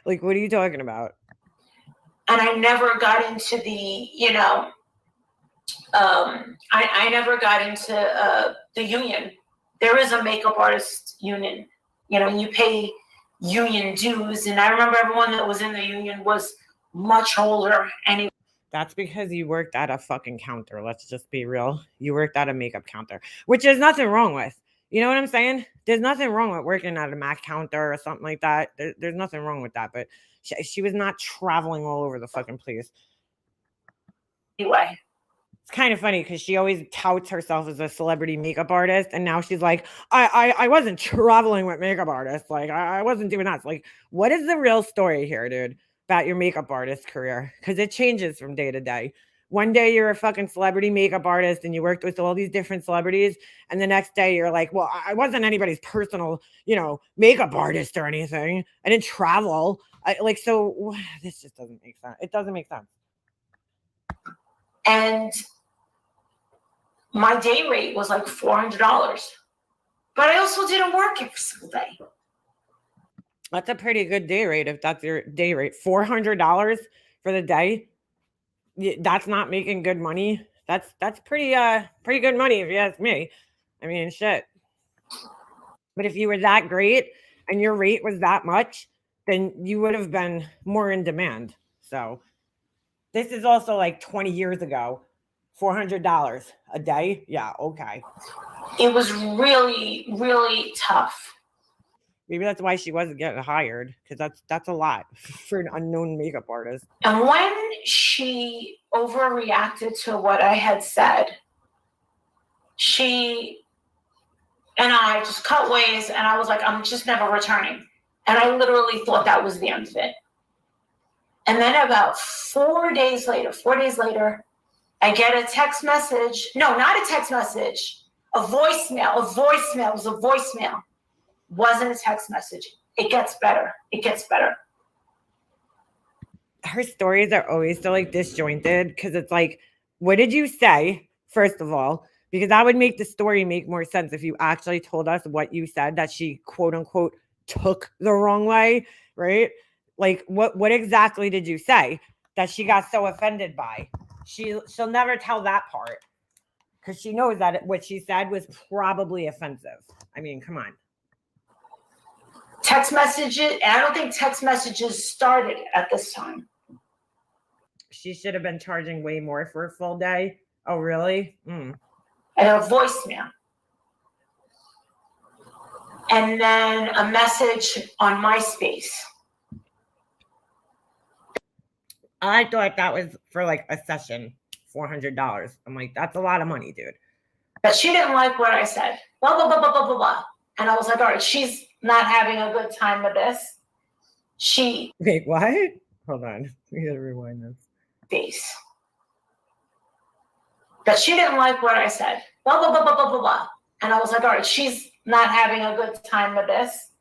Like, what are you talking about? And I never got into the, I never got into the union. There is a makeup artist union. You pay union dues. And I remember everyone that was in the union was much older. And that's because you worked at a fucking counter. Let's just be real. You worked at a makeup counter, which there's nothing wrong with. You know what I'm saying? There's nothing wrong with working at a Mac counter or something like that. There's nothing wrong with that. But she was not traveling all over the fucking place. Anyway. It's kind of funny because she always touts herself as a celebrity makeup artist. And now she's like, I wasn't traveling with makeup artists. Like, I wasn't doing that. It's like, what is the real story here, dude, about your makeup artist career? Because it changes from day to day. One day you're a fucking celebrity makeup artist and you worked with all these different celebrities. And the next day you're like, well, I wasn't anybody's personal, makeup artist or anything. I didn't travel. So this just doesn't make sense. It doesn't make sense. And my day rate was like $400. But I also didn't work every single day. That's a pretty good day rate if that's your day rate. $400 for the day. That's not making good money. That's pretty good money if you ask me. I mean, shit. But if you were that great and your rate was that much, then you would have been more in demand. So this is also like 20 years ago. $400 a day? Yeah, okay. It was really, really tough. Maybe that's why she wasn't getting hired, because that's a lot for an unknown makeup artist. And when she overreacted to what I had said, she and I just cut ways, and I was like, I'm just never returning. And I literally thought that was the end of it. And then about 4 days later, I get a text message. No, not a text message. A voicemail. It was a voicemail. Wasn't a text message. It gets better. Her stories are always so like disjointed, because it's like, what did you say, first of all? Because that would make the story make more sense if you actually told us what you said that she quote unquote took the wrong way, right? Like what exactly did you say that she got so offended by? She'll never tell that part, because she knows that what she said was probably offensive. I mean, come on. Text messages, and I don't think text messages started at this time. She should have been charging way more for a full day. Oh, really? And a voicemail. And then a message on MySpace. I thought that was for like a session, $400. I'm like, that's a lot of money, dude. But she didn't like what I said. Blah, blah, blah, blah, blah, blah, blah. And I was like, all right, she's not having a good time with this. Wait, what? Hold on. We gotta rewind this. Face. But she didn't like what I said. Blah, blah, blah, blah, blah, blah, blah. And I was like, all right, she's not having a good time with this.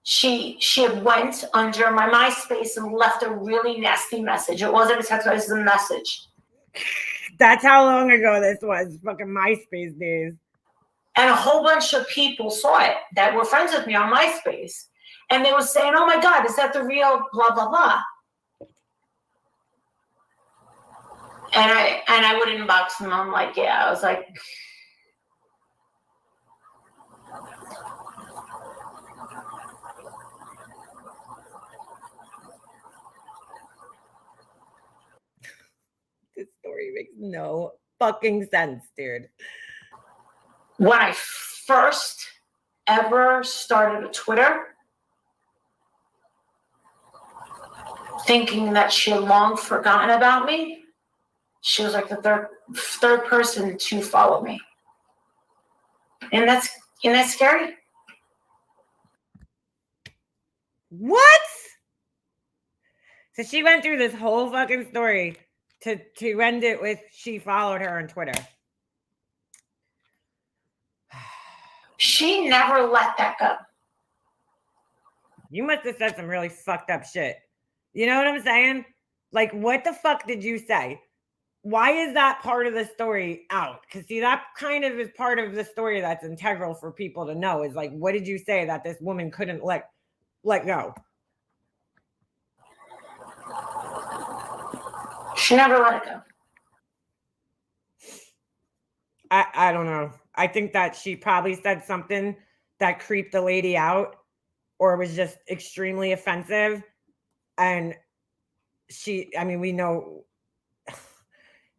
She went under my MySpace and left a really nasty message. It wasn't a text message, it was a message. That's how long ago this was. Fucking MySpace days. And a whole bunch of people saw it that were friends with me on MySpace. And they were saying, oh my God, is that the real blah, blah, blah? And I would inbox them. I'm like, yeah. I was like, this story makes no fucking sense, dude. When I first ever started a Twitter, thinking that she had long forgotten about me, she was like the third person to follow me. And that's scary. What? So she went through this whole fucking story to end it with she followed her on Twitter. She never let that go. You must have said some really fucked up shit. You know what I'm saying? Like, what the fuck did you say? Why is that part of the story out? Because see, that kind of is part of the story that's integral for people to know, is like, what did you say that this woman couldn't let go? She never let it go. I don't know. I think that she probably said something that creeped the lady out, or was just extremely offensive. And we know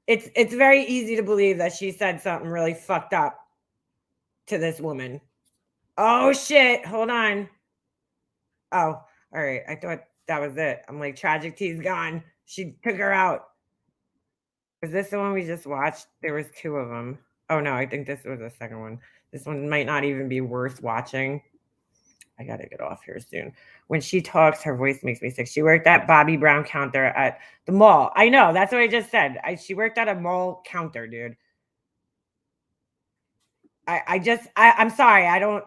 it's very easy to believe that she said something really fucked up to this woman. Oh shit, hold on. Oh, all right. I thought that was it. I'm like, Tragic T's gone. She took her out. Was this the one we just watched? There was 2 of them. Oh no, I think this was the second one. This one might not even be worth watching. I gotta get off here soon. When she talks, her voice makes me sick. She worked at Bobby Brown counter at the mall. I know, that's what I just said. She worked at a mall counter, dude. I'm sorry, I don't.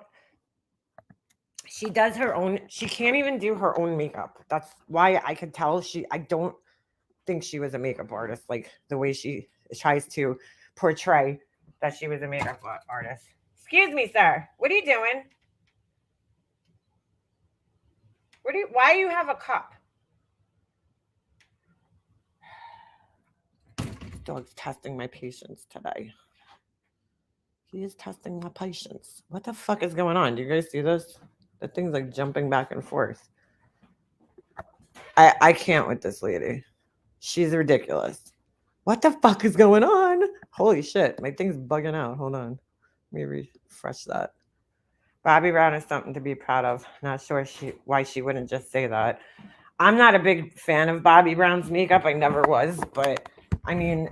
She does her own. She can't even do her own makeup. That's why I could tell I don't think she was a makeup artist, like the way she tries to portray that she was a makeup artist. Excuse me, sir. What are you doing? Why do you have a cup? This dog's testing my patience today. She is testing my patience. What the fuck is going on? Do you guys see this? The thing's like jumping back and forth. I can't with this lady. She's ridiculous. What the fuck is going on? Holy shit. My thing's bugging out. Hold on. Let me refresh that. Bobby Brown is something to be proud of. Not sure why she wouldn't just say that. I'm not a big fan of Bobby Brown's makeup. I never was. But, I mean,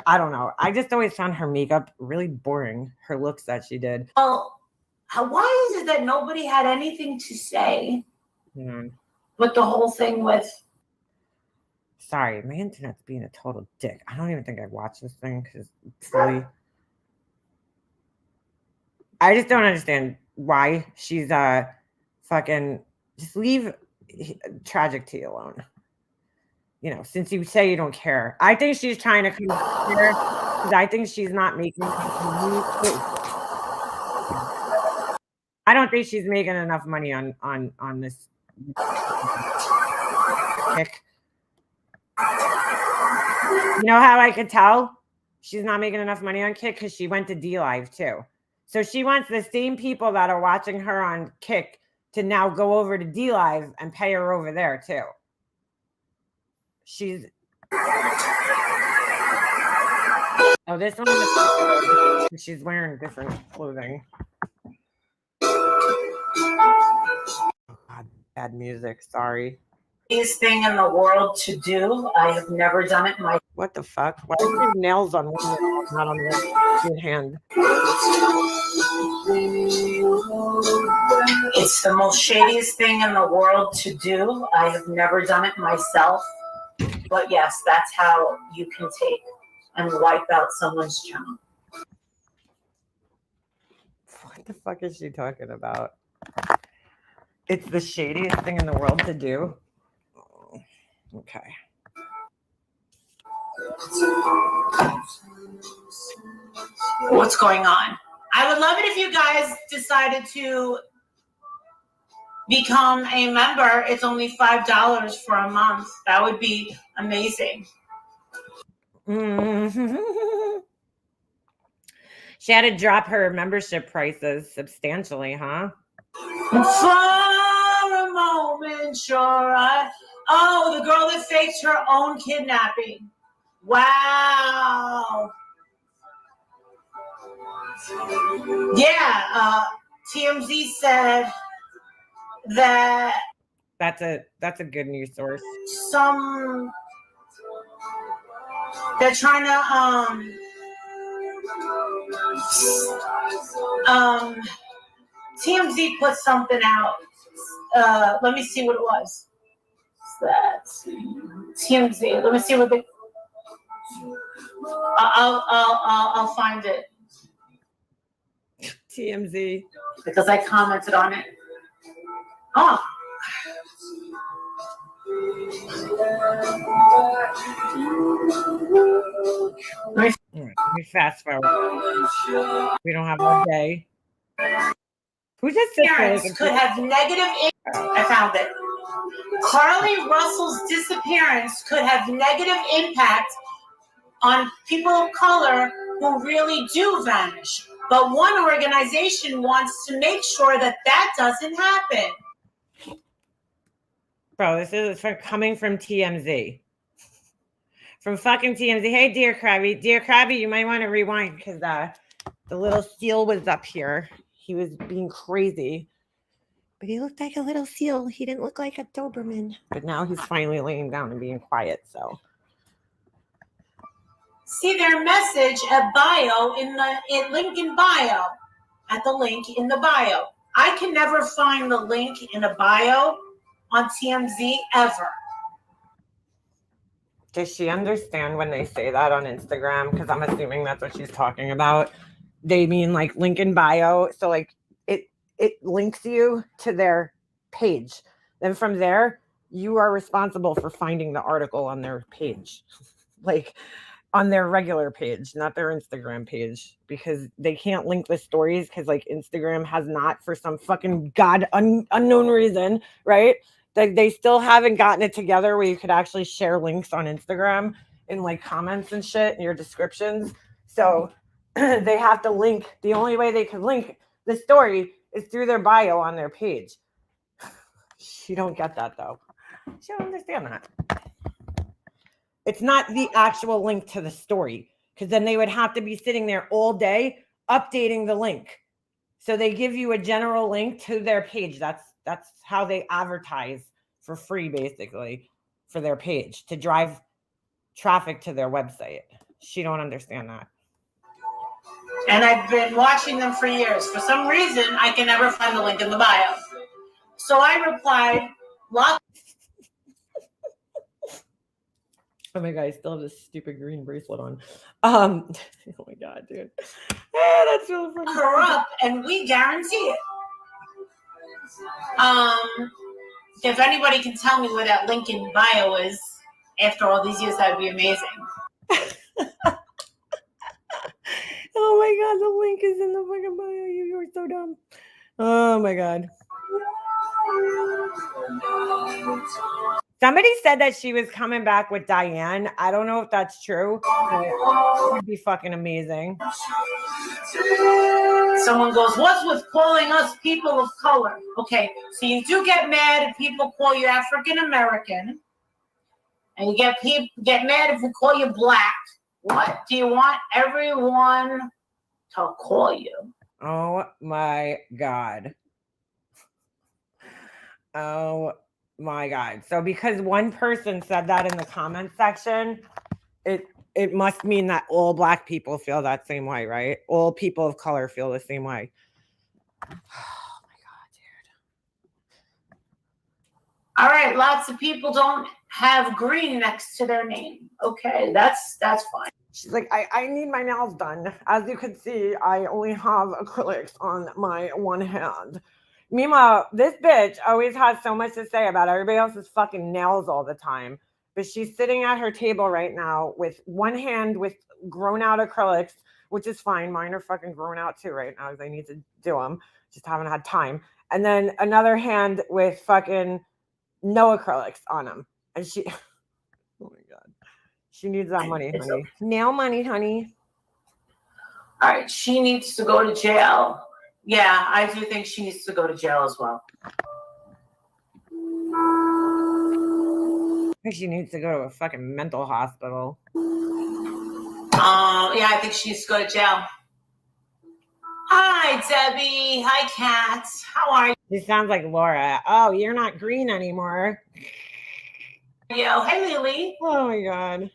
I don't know. I just always found her makeup really boring. Her looks that she did. Well, why is it that nobody had anything to say with the whole thing with... Sorry, my internet's being a total dick. I don't even think I watched this thing because fully... I just don't understand why she's fucking... Just leave Tragic Tea alone. You know, since you say you don't care. I think she's trying to come here because I think she's not making... I don't think she's making enough money on this kick. You know how I could tell she's not making enough money on Kick? Because she went to D-Live too. So she wants the same people that are watching her on Kick to now go over to D-Live and pay her over there too. She's... Oh, this one is... She's wearing different clothing. Oh, God, bad music. Sorry. Easiest thing in the world to do. I have never done it myself. What the fuck? Why are your nails on one nail, not on the other hand? It's the most shadiest thing in the world to do. I have never done it myself. But yes, that's how you can take and wipe out someone's channel. What the fuck is she talking about? It's the shadiest thing in the world to do. Oh, okay. What's going on? I would love it if you guys decided to become a member. It's only $5 for a month. That would be amazing. She had to drop her membership prices substantially, huh? For a moment, sure. Oh, the girl that faked her own kidnapping. Wow. Yeah, TMZ said that that's a good news source. They're trying to TMZ put something out. Let me see what it was. That's TMZ. Let me see what they. I'll find it. TMZ. Because I commented on it. Oh. Let me fast forward. We don't have all day. Who just said parents could have negative impact? I found it. Carly Russell's disappearance could have negative impact on people of color who really do vanish. But one organization wants to make sure that that doesn't happen. Bro, this is coming from TMZ. From fucking TMZ. Hey, Dear Krabby. Dear Krabby, you might want to rewind because the little seal was up here. He was being crazy. But he looked like a little seal. He didn't look like a Doberman. But now he's finally laying down and being quiet, so. See their message at bio link in bio. At the link in the bio. I can never find the link in a bio on TMZ ever. Does she understand when they say that on Instagram? Because I'm assuming that's what she's talking about. They mean like link in bio. So like it links you to their page. Then from there, you are responsible for finding the article on their page. Like on their regular page, not their Instagram page. Because they can't link the stories because like Instagram has not for some fucking unknown reason, right? They still haven't gotten it together where you could actually share links on Instagram in like comments and shit in your descriptions. So they have to link. The only way they can link the story is through their bio on their page. She don't get that though. She don't understand that. It's not the actual link to the story, because then they would have to be sitting there all day updating the link. So they give you a general link to their page. That's how they advertise for free, basically, for their page to drive traffic to their website. She don't understand that. And I've been watching them for years. For some reason, I can never find the link in the bio. So I replied, oh my god, I still have this stupid green bracelet on. Oh my god, dude. That's really funny. Her up, and we guarantee it. If anybody can tell me where that link in bio is after all these years, that'd be amazing. Oh my god, the link is in the fucking bio. You are so dumb. Oh my god. Somebody said that she was coming back with Diane. I don't know if that's true, but it would be fucking amazing. Someone goes, what's with calling us people of color? Okay, so you do get mad if people call you African American, and you get mad if we call you black. What do you want everyone to call you? Oh my god. Oh my god. So because one person said that in the comment section, it must mean that all black people feel that same way, right? All people of color feel the same way. Oh my god, dude. All right, lots of people don't have green next to their name. Okay, that's fine. She's like, I need my nails done. As you can see, I only have acrylics on my one hand. Meanwhile, this bitch always has so much to say about everybody else's fucking nails all the time. But she's sitting at her table right now with one hand with grown out acrylics, which is fine. Mine are fucking grown out too right now because I need to do them. Just haven't had time. And then another hand with fucking no acrylics on them. And she, oh my God. She needs that money, honey. Okay. Nail money, honey. All right, she needs to go to jail. Yeah, I do think she needs to go to jail as well. I think she needs to go to a fucking mental hospital. Yeah, I think she needs to go to jail. Hi, Debbie. Hi, Kat. How are you? She sounds like Laura. Oh, you're not green anymore. Yo, hey, Lily. Oh my God.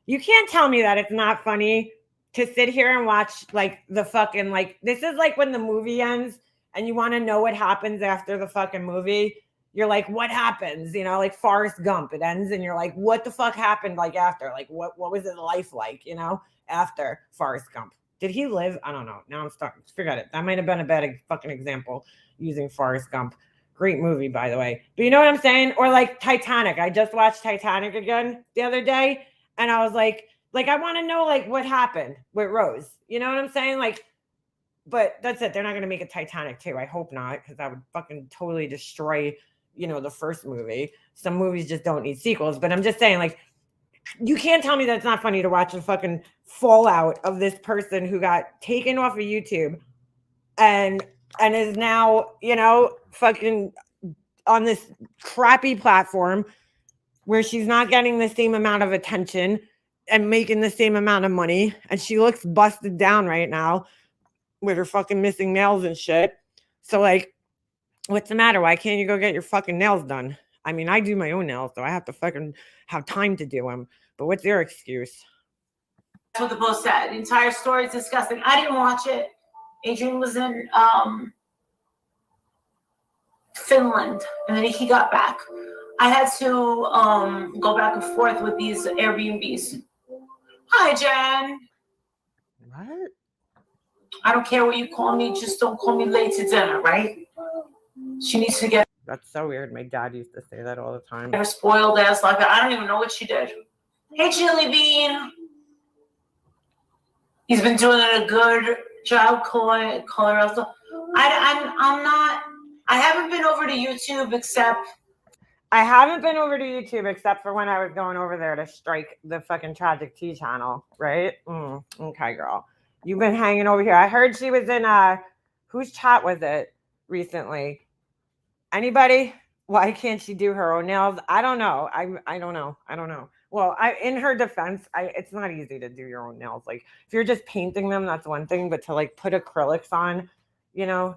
You can't tell me that it's not funny to sit here and watch like the fucking like this is like when the movie ends and you want to know what happens after the fucking movie. You're like, what happens? You know, like Forrest Gump. It ends and you're like, what the fuck happened like after? Like what was his life like, you know, after Forrest Gump? Did he live? I don't know. Now I'm starting. Forget it. That might have been a bad fucking example using Forrest Gump. Great movie, by the way. But you know what I'm saying? Or like Titanic. I just watched Titanic again the other day. And I was like I want to know like what happened with Rose. You know what I'm saying? Like, but that's it. They're not going to make a Titanic 2. I hope not, because that would fucking totally destroy, you know, the first movie. Some movies just don't need sequels. But I'm just saying, like, you can't tell me that it's not funny to watch the fucking fallout of this person who got taken off of YouTube and is now, you know, fucking on this crappy platform where she's not getting the same amount of attention and making the same amount of money. And she looks busted down right now with her fucking missing nails and shit. So like, what's the matter? Why can't you go get your fucking nails done? I mean, I do my own nails, so I have to fucking have time to do them. But what's your excuse? That's what the post said. The entire story is disgusting. I didn't watch it. Adrian was in Finland, and then he got back. I had to go back and forth with these Airbnbs. Hi, Jen. What? I don't care what you call me. Just don't call me late to dinner, right? She needs to get. That's so weird. My dad used to say that all the time. Her spoiled ass like that. I don't even know what she did. Hey, Chili Bean. He's been doing a good job calling also. I'm not. I haven't been over to YouTube except. I haven't been over to YouTube except for when I was going over there to strike the fucking Tragic Tea channel, right? Okay, girl. You've been hanging over here. I heard she was in whose chat was it recently? Anybody? Why can't she do her own nails? I don't know. I don't know. I don't know. Well, in her defense, it's not easy to do your own nails. Like if you're just painting them, that's one thing, but to like put acrylics on,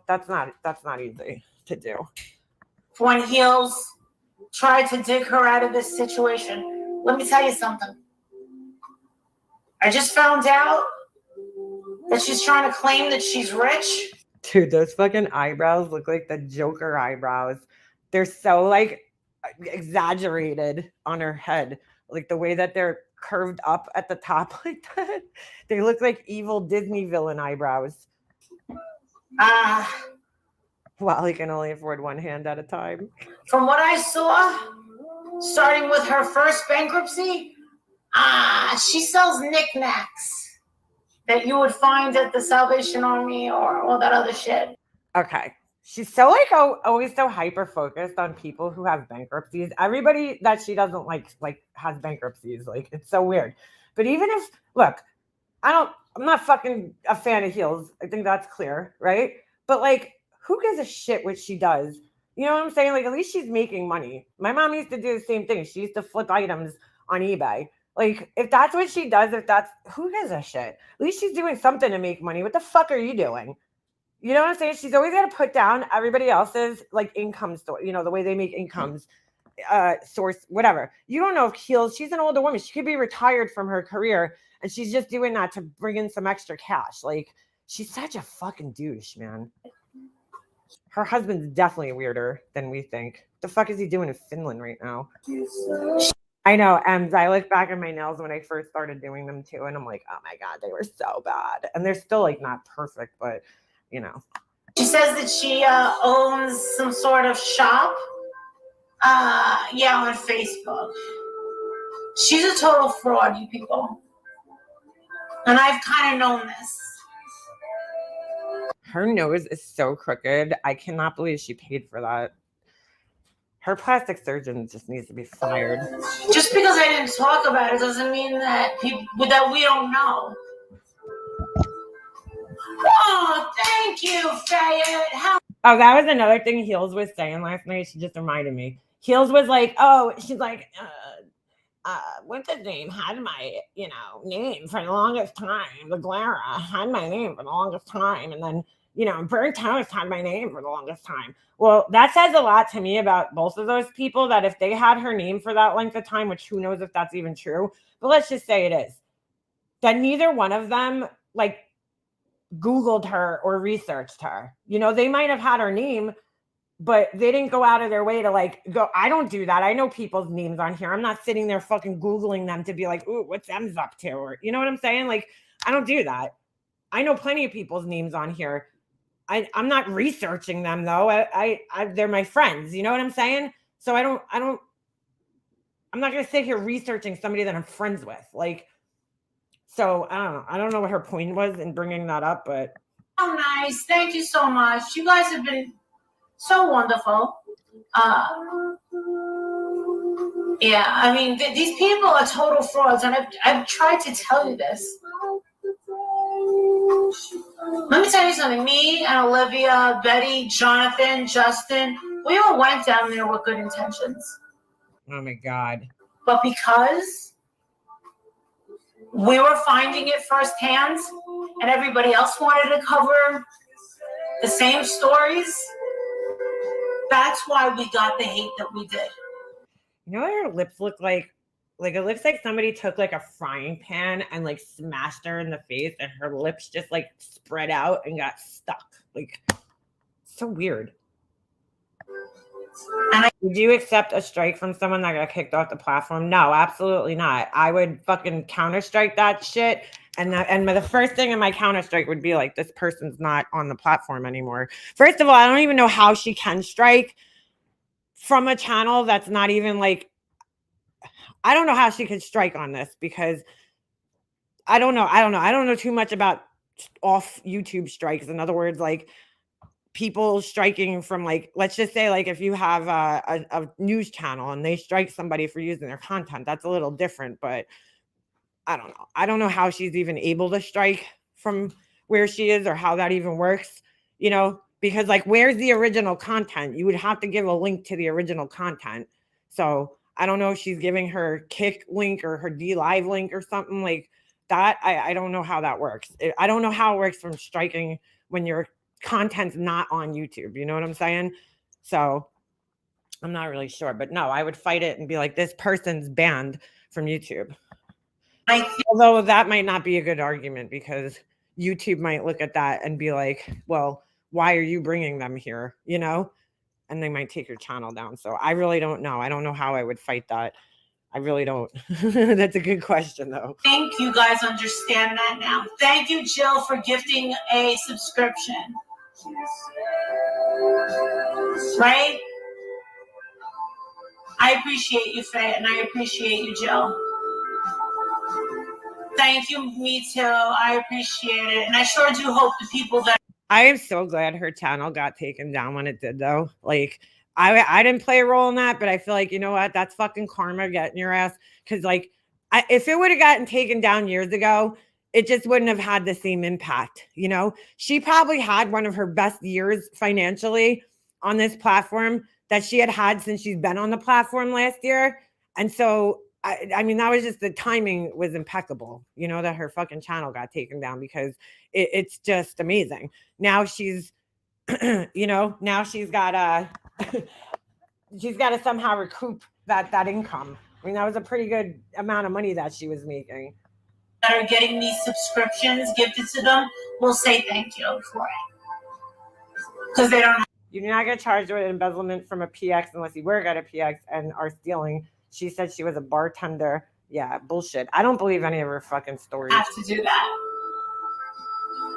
that's not easy to do. When Heels tried to dig her out of this situation, let me tell you something. I just found out that she's trying to claim that she's rich. Dude, those fucking eyebrows look like the Joker eyebrows. They're so like exaggerated on her head. Like the way that they're curved up at the top like that. They look like evil Disney villain eyebrows. Well, he can only afford one hand at a time. From what I saw, starting with her first bankruptcy, she sells knickknacks that you would find at the Salvation Army or all that other shit. Okay. She's so like always so hyper focused on people who have bankruptcies. Everybody that she doesn't like has bankruptcies. Like it's so weird. But even if look, I'm not fucking a fan of Heels. I think that's clear, right? But like, who gives a shit what she does? You know what I'm saying? Like at least she's making money. My mom used to do the same thing. She used to flip items on eBay. Like if that's what she does, who gives a shit? At least she's doing something to make money. What the fuck are you doing? You know what I'm saying? She's always got to put down everybody else's like income story, the way they make incomes, source, whatever. You don't know if Heels, she's an older woman. She could be retired from her career and she's just doing that to bring in some extra cash. Like she's such a fucking douche, man. Her husband's definitely weirder than we think. What the fuck is he doing in Finland right now? I know. And I look back at my nails when I first started doing them too. And I'm like, oh my God, they were so bad. And they're still like not perfect, but She says that she owns some sort of shop. On Facebook. She's a total fraud, you people. And I've kind of known this. Her nose is so crooked. I cannot believe she paid for that. Her plastic surgeon just needs to be fired. Just because I didn't talk about it doesn't mean that that we don't know. Oh, thank you, Fayette. Oh, that was another thing Heels was saying last night. She just reminded me. Heels was like, she's like, what's his name? Had my, name for the longest time. The Glara had my name for the longest time. And then, Burnt Toast had my name for the longest time. Well, that says a lot to me about both of those people, that if they had her name for that length of time, which who knows if that's even true, but let's just say it is, that neither one of them, like, Googled her or researched her. They might have had her name, but they didn't go out of their way to like go. I don't do that. I know people's names on here. I'm not sitting there fucking Googling them to be like, ooh, what's whazzzzup to? Or you know what I'm saying? Like, I don't do that. I know plenty of people's names on here. I'm not researching them though. They're my friends. You know what I'm saying? So I'm not gonna sit here researching somebody that I'm friends with. Like, so I don't know what her point was in bringing that up, but oh, nice. Thank you so much. You guys have been so wonderful. Yeah, I mean, these people are total frauds, and I've tried to tell you this. Let me tell you something. Me and Olivia, Betty, Jonathan, Justin, we all went down there with good intentions. Oh my God. But because we were finding it firsthand and everybody else wanted to cover the same stories, that's why we got the hate that we did. You know what her lips look like? Like it looks like somebody took like a frying pan and like smashed her in the face and her lips just like spread out and got stuck. Like, so weird. Would you accept a strike from someone that got kicked off the platform? No, absolutely not. I would fucking counter strike that shit. And the first thing in my counter strike would be like, this person's not on the platform anymore. First of all, I don't even know how she can strike from a channel that's not even like, I don't know how she could strike on this because I don't know. I don't know too much about off YouTube strikes. In other words, like people striking from, like, let's just say, like, if you have a news channel and they strike somebody for using their content, that's a little different. But I don't know how she's even able to strike from where she is, or how that even works, because, like, where's the original content? You would have to give a link to the original content. So I don't know if she's giving her Kick link or her D Live link or something like that. I don't know how that works. I don't know how it works from striking when your content's not on YouTube. You know what I'm saying? So I'm not really sure. But no, I would fight it and be like, this person's banned from YouTube. Although that might not be a good argument, because YouTube might look at that and be like, well, why are you bringing them here? And they might take your channel down. So I really don't know. I don't know how I would fight that. I really don't. That's a good question, though. I think you guys understand that now. Thank you, Jill, for gifting a subscription. Right? I appreciate you, Faye, and I appreciate you, Jill. Thank you, me too. I appreciate it. And I sure do hope the people that... I am so glad her channel got taken down when it did, though. Like, I didn't play a role in that, but I feel like, you know what? That's fucking karma getting your ass. Because, like, if it would have gotten taken down years ago, it just wouldn't have had the same impact. She probably had one of her best years financially on this platform that she had since she's been on the platform last year. And so, I mean, that was just, the timing was impeccable, that her fucking channel got taken down, because it's just amazing. Now she's, now she's got she's got to somehow recoup that income. I mean, that was a pretty good amount of money that she was making. That are getting these subscriptions gifted to them will say thank you for it. Because they don't... You do not get charged with embezzlement from a PX unless you work at a PX and are stealing. She said she was a bartender. Yeah, bullshit. I don't believe any of her fucking stories. Have to do that.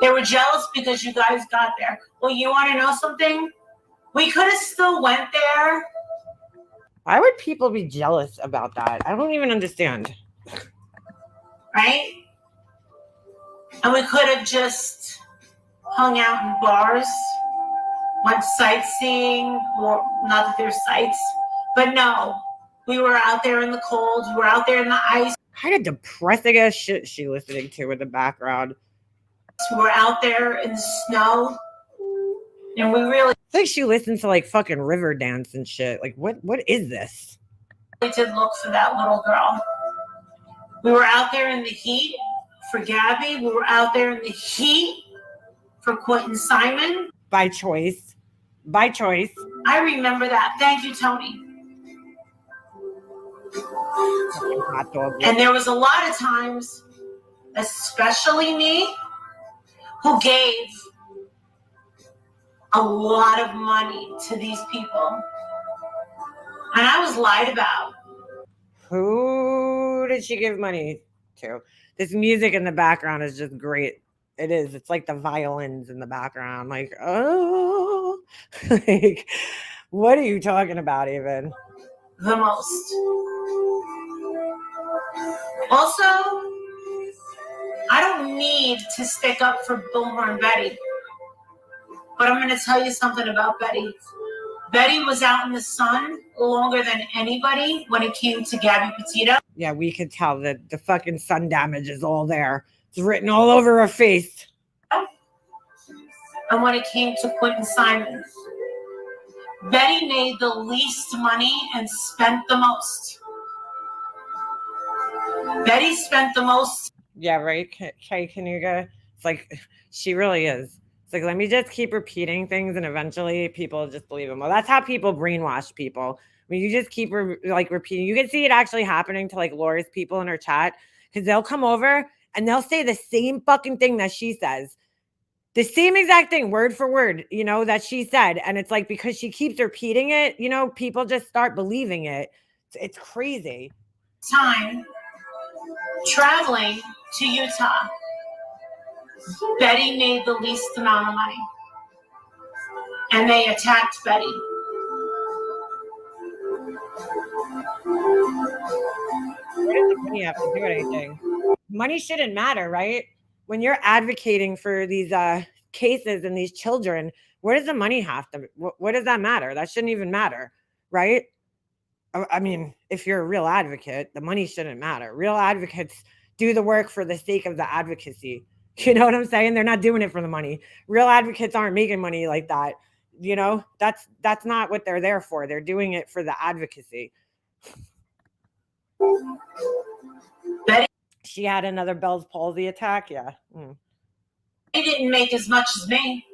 They were jealous because you guys got there. Well, you want to know something? We could have still went there. Why would people be jealous about that? I don't even understand. Right? And we could have just hung out in bars, went sightseeing, or not that there's sights, but no. We were out there in the cold. We were out there in the ice. Kind of depressing ass shit she listening to in the background. We were out there in the snow. And we really... I think she listened to, like, fucking Riverdance and shit. Like, what is this? We did look for that little girl. We were out there in the heat for Gabby. We were out there in the heat for Quentin Simon. By choice. By choice. I remember that. Thank you, Tony. And there was a lot of times, especially me, who gave a lot of money to these people. And I was lied about. Who did she give money to? This music in the background is just great. It is. It's like the violins in the background. Like, oh. Like, what are you talking about even? The most. Also, I don't need to stick up for Boomer and Betty. But I'm going to tell you something about Betty. Betty was out in the sun longer than anybody when it came to Gabby Petito. Yeah, we could tell that the fucking sun damage is all there. It's written all over her face. And when it came to Quentin Simon, Betty made the least money and spent the most. Betty spent the most. Yeah, right, Kay Kanuga? It's like, she really is. It's like, let me just keep repeating things, and eventually people just believe them. Well, that's how people brainwash people. I mean, you just keep repeating. You can see it actually happening to, like, Laura's people in her chat, because they'll come over and they'll say the same fucking thing that she says. The same exact thing, word for word, that she said. And it's like, because she keeps repeating it, people just start believing it. It's crazy. Time traveling to Utah. Betty made the least amount of money. And they attacked Betty. What does the money have to do with anything? Money shouldn't matter, right? When you're advocating for these cases and these children, What does the money have to, what does that matter? That shouldn't even matter, right? I mean, if you're a real advocate, the money shouldn't matter. Real advocates do the work for the sake of the advocacy. You know what I'm saying? They're not doing it for the money. Real advocates aren't making money like that. You know, that's not what they're there for. They're doing it for the advocacy. Betty She had another Bell's palsy attack. Yeah. didn't make as much as me.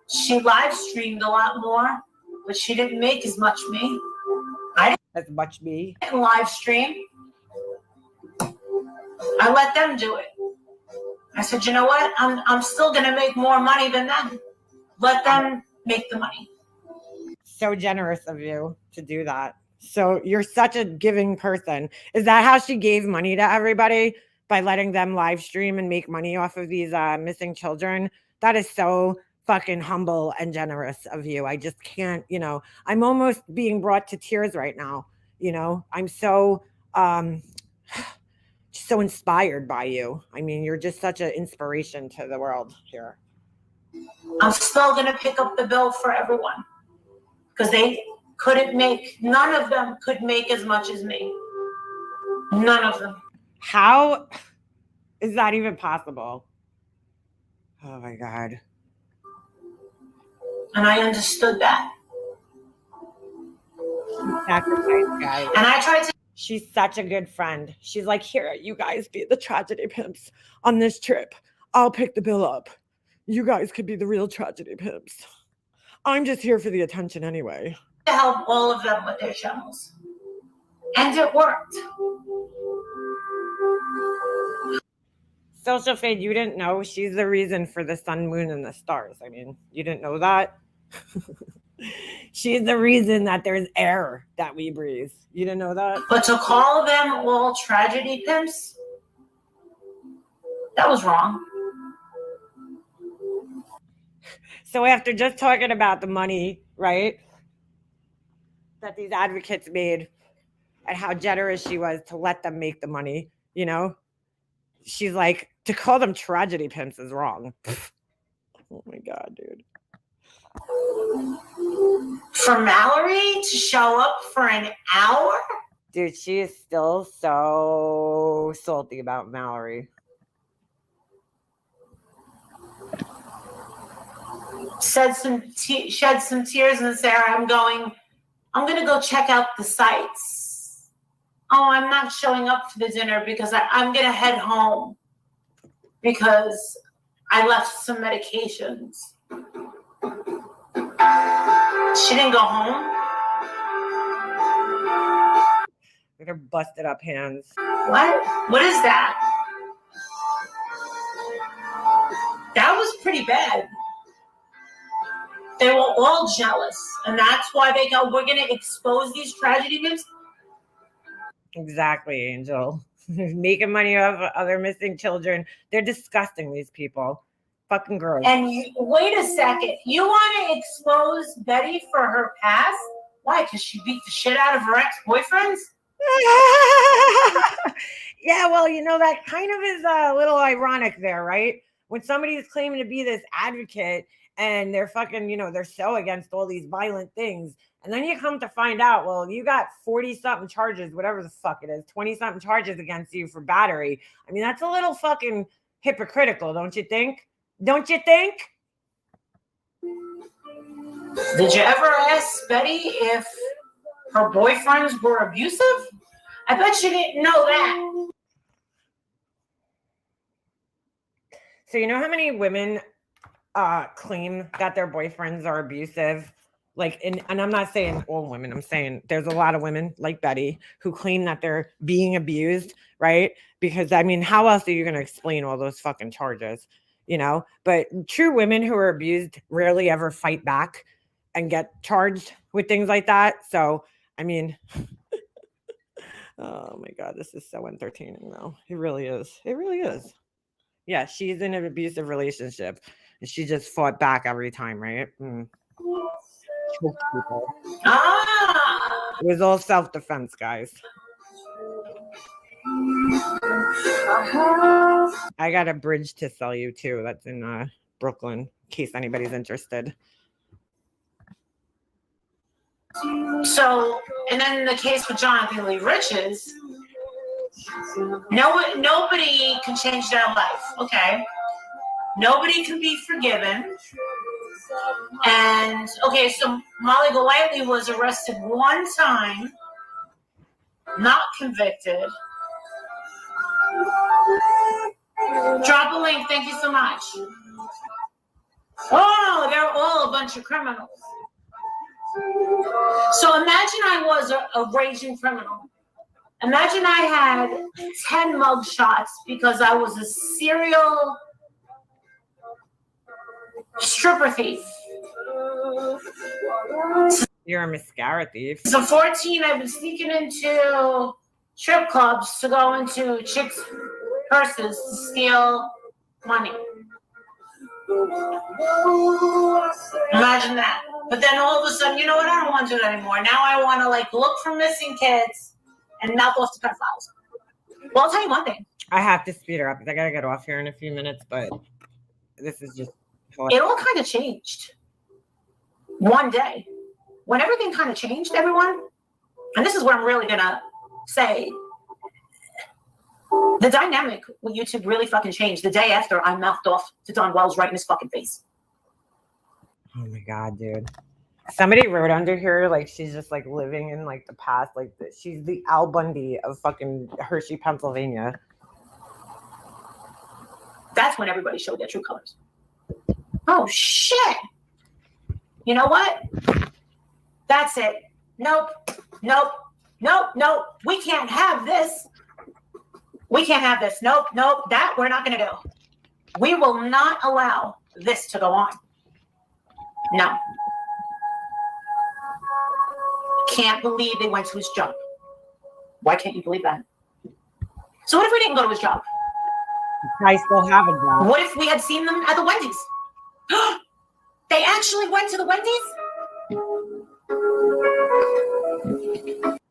She live streamed a lot more, but she didn't make as much me. As much me. I didn't live stream. I let them do it. I said, you know what? I'm still gonna make more money than them. Let them make the money. So generous of you to do that. So you're such a giving person. Is that how she gave money to everybody? By letting them live stream and make money off of these missing children? That is so fucking humble and generous of you. I just can't, you know, I'm almost being brought to tears right now. You know, I'm so so inspired by you. I mean, you're just such an inspiration to the world here. I'm still going to pick up the bill for everyone because they couldn't make, none of them could make as much as me. None of them. How is that even possible? Oh my God. And I understood that. Sacrifice, guys. And I tried to. She's such a good friend. She's like, here, you guys be the tragedy pimps on this trip. I'll pick the bill up. You guys could be the real tragedy pimps. I'm just here for the attention anyway. To help all of them with their channels. And it worked. Social Fade, you didn't know she's the reason for the sun, moon, and the stars. I mean, you didn't know that? She's the reason that there's air that we breathe. You didn't know that? But to call them all tragedy pimps, that was wrong. So after just talking about the money, right, that these advocates made and how generous she was to let them make the money, you know, she's like, to call them tragedy pimps is wrong. Oh my God, dude. For Mallory to show up for an hour? Dude, she is still so salty about Mallory. Shed some tears and Sarah, I'm going to go check out the sights. Oh, I'm not showing up for the dinner because I'm going to head home because I left some medications. She didn't go home? With her busted up hands. What? What is that? That was pretty bad. They were all jealous. And that's why they go, we're going to expose these tragedy pimps. Exactly, Angel. Making money off of other missing children. They're disgusting, these people. Fucking gross. And wait a second. You want to expose Betty for her past? Why? Because she beat the shit out of her ex-boyfriends? Yeah, well, you know, that kind of is a little ironic there, right? When somebody is claiming to be this advocate and they're fucking, you know, they're so against all these violent things. And then you come to find out, well, you got 40-something charges, whatever the fuck it is, 20-something charges against you for battery. I mean, that's a little fucking hypocritical, don't you think? Don't you think? Did you ever ask Betty if her boyfriends were abusive? I bet you didn't know that. So you know how many women claim that their boyfriends are abusive? Like, and I'm not saying all women, I'm saying there's a lot of women like Betty who claim that they're being abused, right? Because, I mean, how else are you going to explain all those fucking charges, you know? But true women who are abused rarely ever fight back and get charged with things like that. So, I mean, oh my God, this is so entertaining though. It really is. It really is. Yeah, she's in an abusive relationship and she just fought back every time, right? Choked people. Ah! It was all self-defense, guys. I got a bridge to sell you too. That's in Brooklyn, in case anybody's interested. So, and then in the case with Jonathan Lee Riches, nobody can change their life, okay? Nobody can be forgiven. And, okay, so Molly Golightly was arrested one time, not convicted. Drop a link, thank you so much. Oh, they're all a bunch of criminals. So imagine I was a raging criminal. Imagine I had 10 mug shots because I was a serial stripper thief. You're a mascara thief. So 14, I've been sneaking into strip clubs to go into chicks' purses to steal money. Imagine that. But then all of a sudden, you know what? I don't want to do that anymore. Now I want to like look for missing kids and mouth off to pedophiles. Well, I'll tell you one thing. I have to speed her up. I gotta get off here in a few minutes, but this is just. It all kind of changed one day when everything kind of changed, everyone. And this is what I'm really gonna say. The dynamic with YouTube really fucking changed the day after I mouthed off to Don Wells right in his fucking face. Oh my God, dude. Somebody wrote under here like she's just like living in like the past, like she's the Al Bundy of fucking Hershey, Pennsylvania. That's when everybody showed their true colors. Oh shit. You know what? That's it. Nope. We can't have this. Nope. That we're not going to do. We will not allow this to go on. No. Can't believe they went to his job. Why can't you believe that? So what if we didn't go to his job? I still have a job. What if we had seen them at the Wendy's? They actually went to the Wendy's?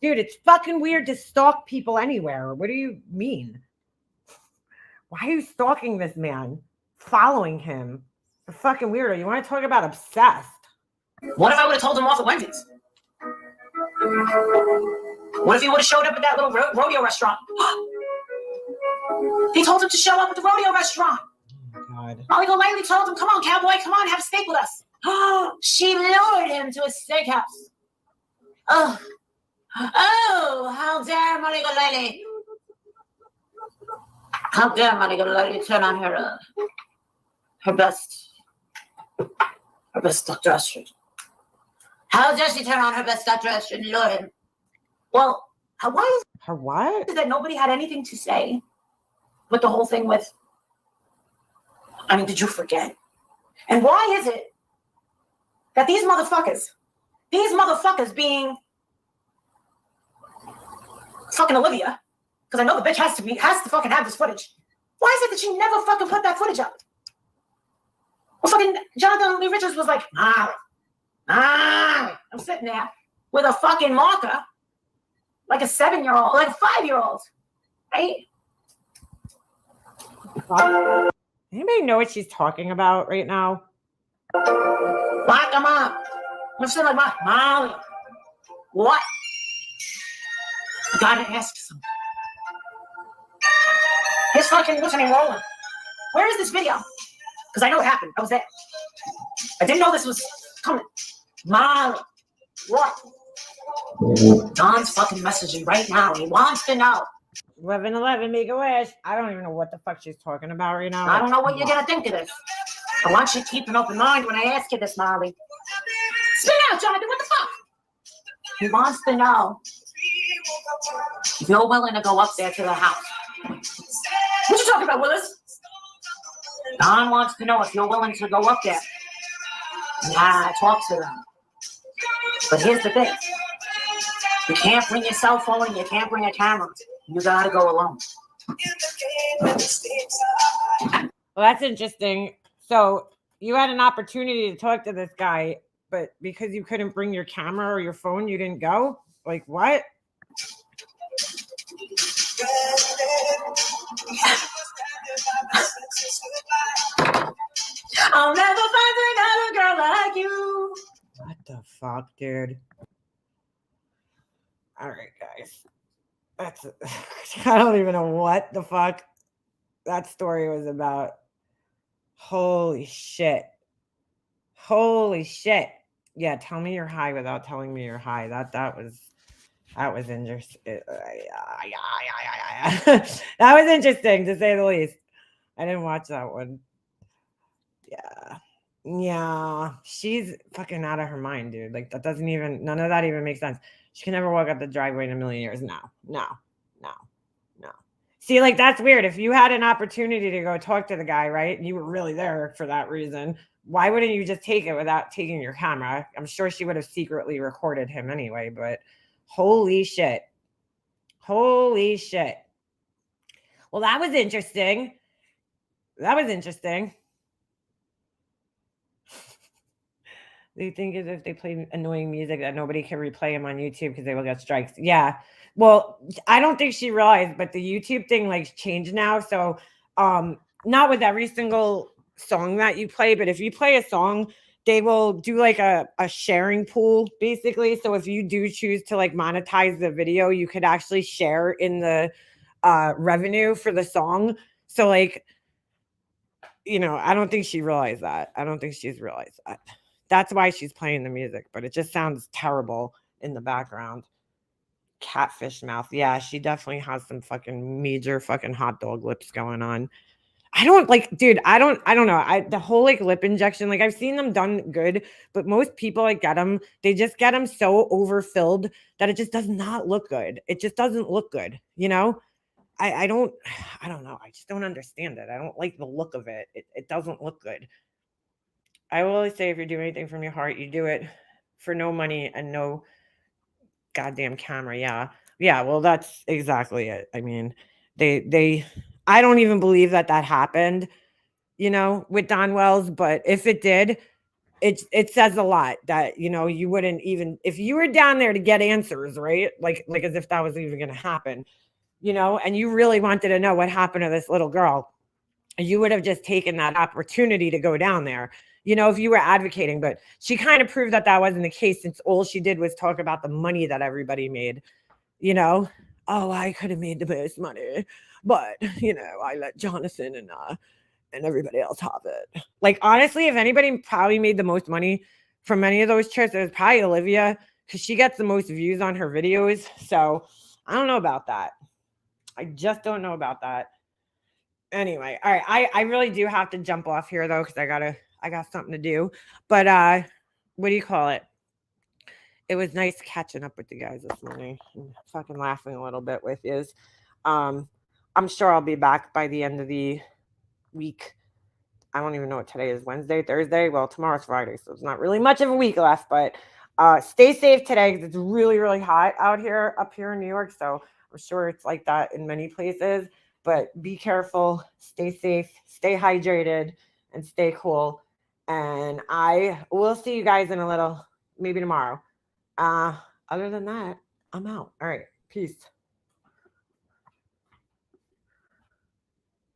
Dude, it's fucking weird to stalk people anywhere. What do you mean? Why are you stalking this man? Following him? You're fucking weirdo. You want to talk about obsessed? What if I would have told him off at Wendy's? What if he would have showed up at that little rodeo restaurant? He told him to show up at the rodeo restaurant. Oh my God. Molly Golightly told him, come on, cowboy, come on, have a steak with us. She lured him to a steakhouse. Oh, how dare Molly Golightly. How dare Molly Golightly turn on her best Dr. Astrid. How dare she turn on her best Dr. Astrid and lure him? Well, why is Her what? it that nobody had anything to say with the whole thing with, I mean, did you forget? And why is it that these motherfuckers being fucking Olivia, because I know the bitch has to fucking have this footage. Why is it that she never fucking put that footage up? Well, fucking Jonathan Lee Richards was like, I'm sitting there with a fucking marker, like a 7-year-old, like a 5-year-old, right? Anybody know what she's talking about right now? Lock him up. I'm sitting like, Molly, what? I gotta ask something. His fucking what's name rolling. Where is this video? Because I know what happened. I was there. I didn't know this was coming. Molly, what? Don's fucking messaging right now. He wants to know. 1111, make a wish. I don't even know what the fuck she's talking about right now. I don't know what you're gonna think of this. I want you to keep an open mind when I ask you this, Molly. Spit out, Jonathan. What the fuck? He wants to know if you're willing to go up there to the house. What you talking about, Willis? Don wants to know if you're willing to go up there. Yeah, talk to them. But here's the thing. You can't bring your cell phone and you can't bring a camera. You gotta go alone. Well, that's interesting. So you had an opportunity to talk to this guy, but because you couldn't bring your camera or your phone, you didn't go? Like what? fuck, dude? All right, guys. That's I don't even know what the fuck that story was about. Holy shit. Holy shit. Yeah, tell me you're high without telling me you're high. That was interesting. That was interesting to say the least. I didn't watch that one. Yeah. Yeah. She's fucking out of her mind, dude. Like that doesn't even none of that even makes sense. She can never walk up the driveway in a million years. No. No. No. No. See, like that's weird. If you had an opportunity to go talk to the guy, right? And you were really there for that reason, why wouldn't you just take it without taking your camera? I'm sure she would have secretly recorded him anyway, but holy shit. Holy shit. Well, that was interesting. That was interesting. They think as if they play annoying music that nobody can replay them on YouTube because they will get strikes. Yeah. Well, I don't think she realized, but the YouTube thing like changed now. So not with every single song that you play, but if you play a song, they will do like a sharing pool basically. So if you do choose to like monetize the video, you could actually share in the revenue for the song. So like, you know, I don't think she realized that. I don't think she's realized that. That's why she's playing the music, but it just sounds terrible in the background. Catfish mouth. Yeah, she definitely has some fucking major fucking hot dog lips going on. I don't like, dude, I don't know. The whole like lip injection, like I've seen them done good, but most people like get them, they just get them so overfilled that it just does not look good. It just doesn't look good, you know? I don't I don't know. I just don't understand it. I don't like the look of it. It doesn't look good. I will always say if you're doing anything from your heart, you do it for no money and no goddamn camera. Yeah. Yeah, well that's exactly it. I mean, they I don't even believe that that happened, you know, with Don Wells, but if it did, it says a lot that, you know, you wouldn't even if you were down there to get answers, right? Like as if that was even going to happen, you know, and you really wanted to know what happened to this little girl, you would have just taken that opportunity to go down there, you know, if you were advocating. But she kind of proved that that wasn't the case since all she did was talk about the money that everybody made, you know. Oh, I could have made the most money, but you know, I let Jonathan and everybody else have it. Like honestly, if anybody probably made the most money from any of those trips, it was probably Olivia because she gets the most views on her videos. So I don't know about that. I just don't know about that. Anyway, all right. I really do have to jump off here though, because I got something to do. But what do you call it? It was nice catching up with you guys this morning and fucking laughing a little bit with you. Um, I'm sure I'll be back by the end of the week. I don't even know what today is. Wednesday, Thursday. Well, tomorrow's Friday, so it's not really much of a week left. But stay safe today because it's really, really hot out here, up here in New York. So I'm sure it's like that in many places. But be careful, stay safe, stay hydrated, and stay cool. And I will see you guys in a little, maybe tomorrow. Uh, Other than that, I'm out. All right. Peace.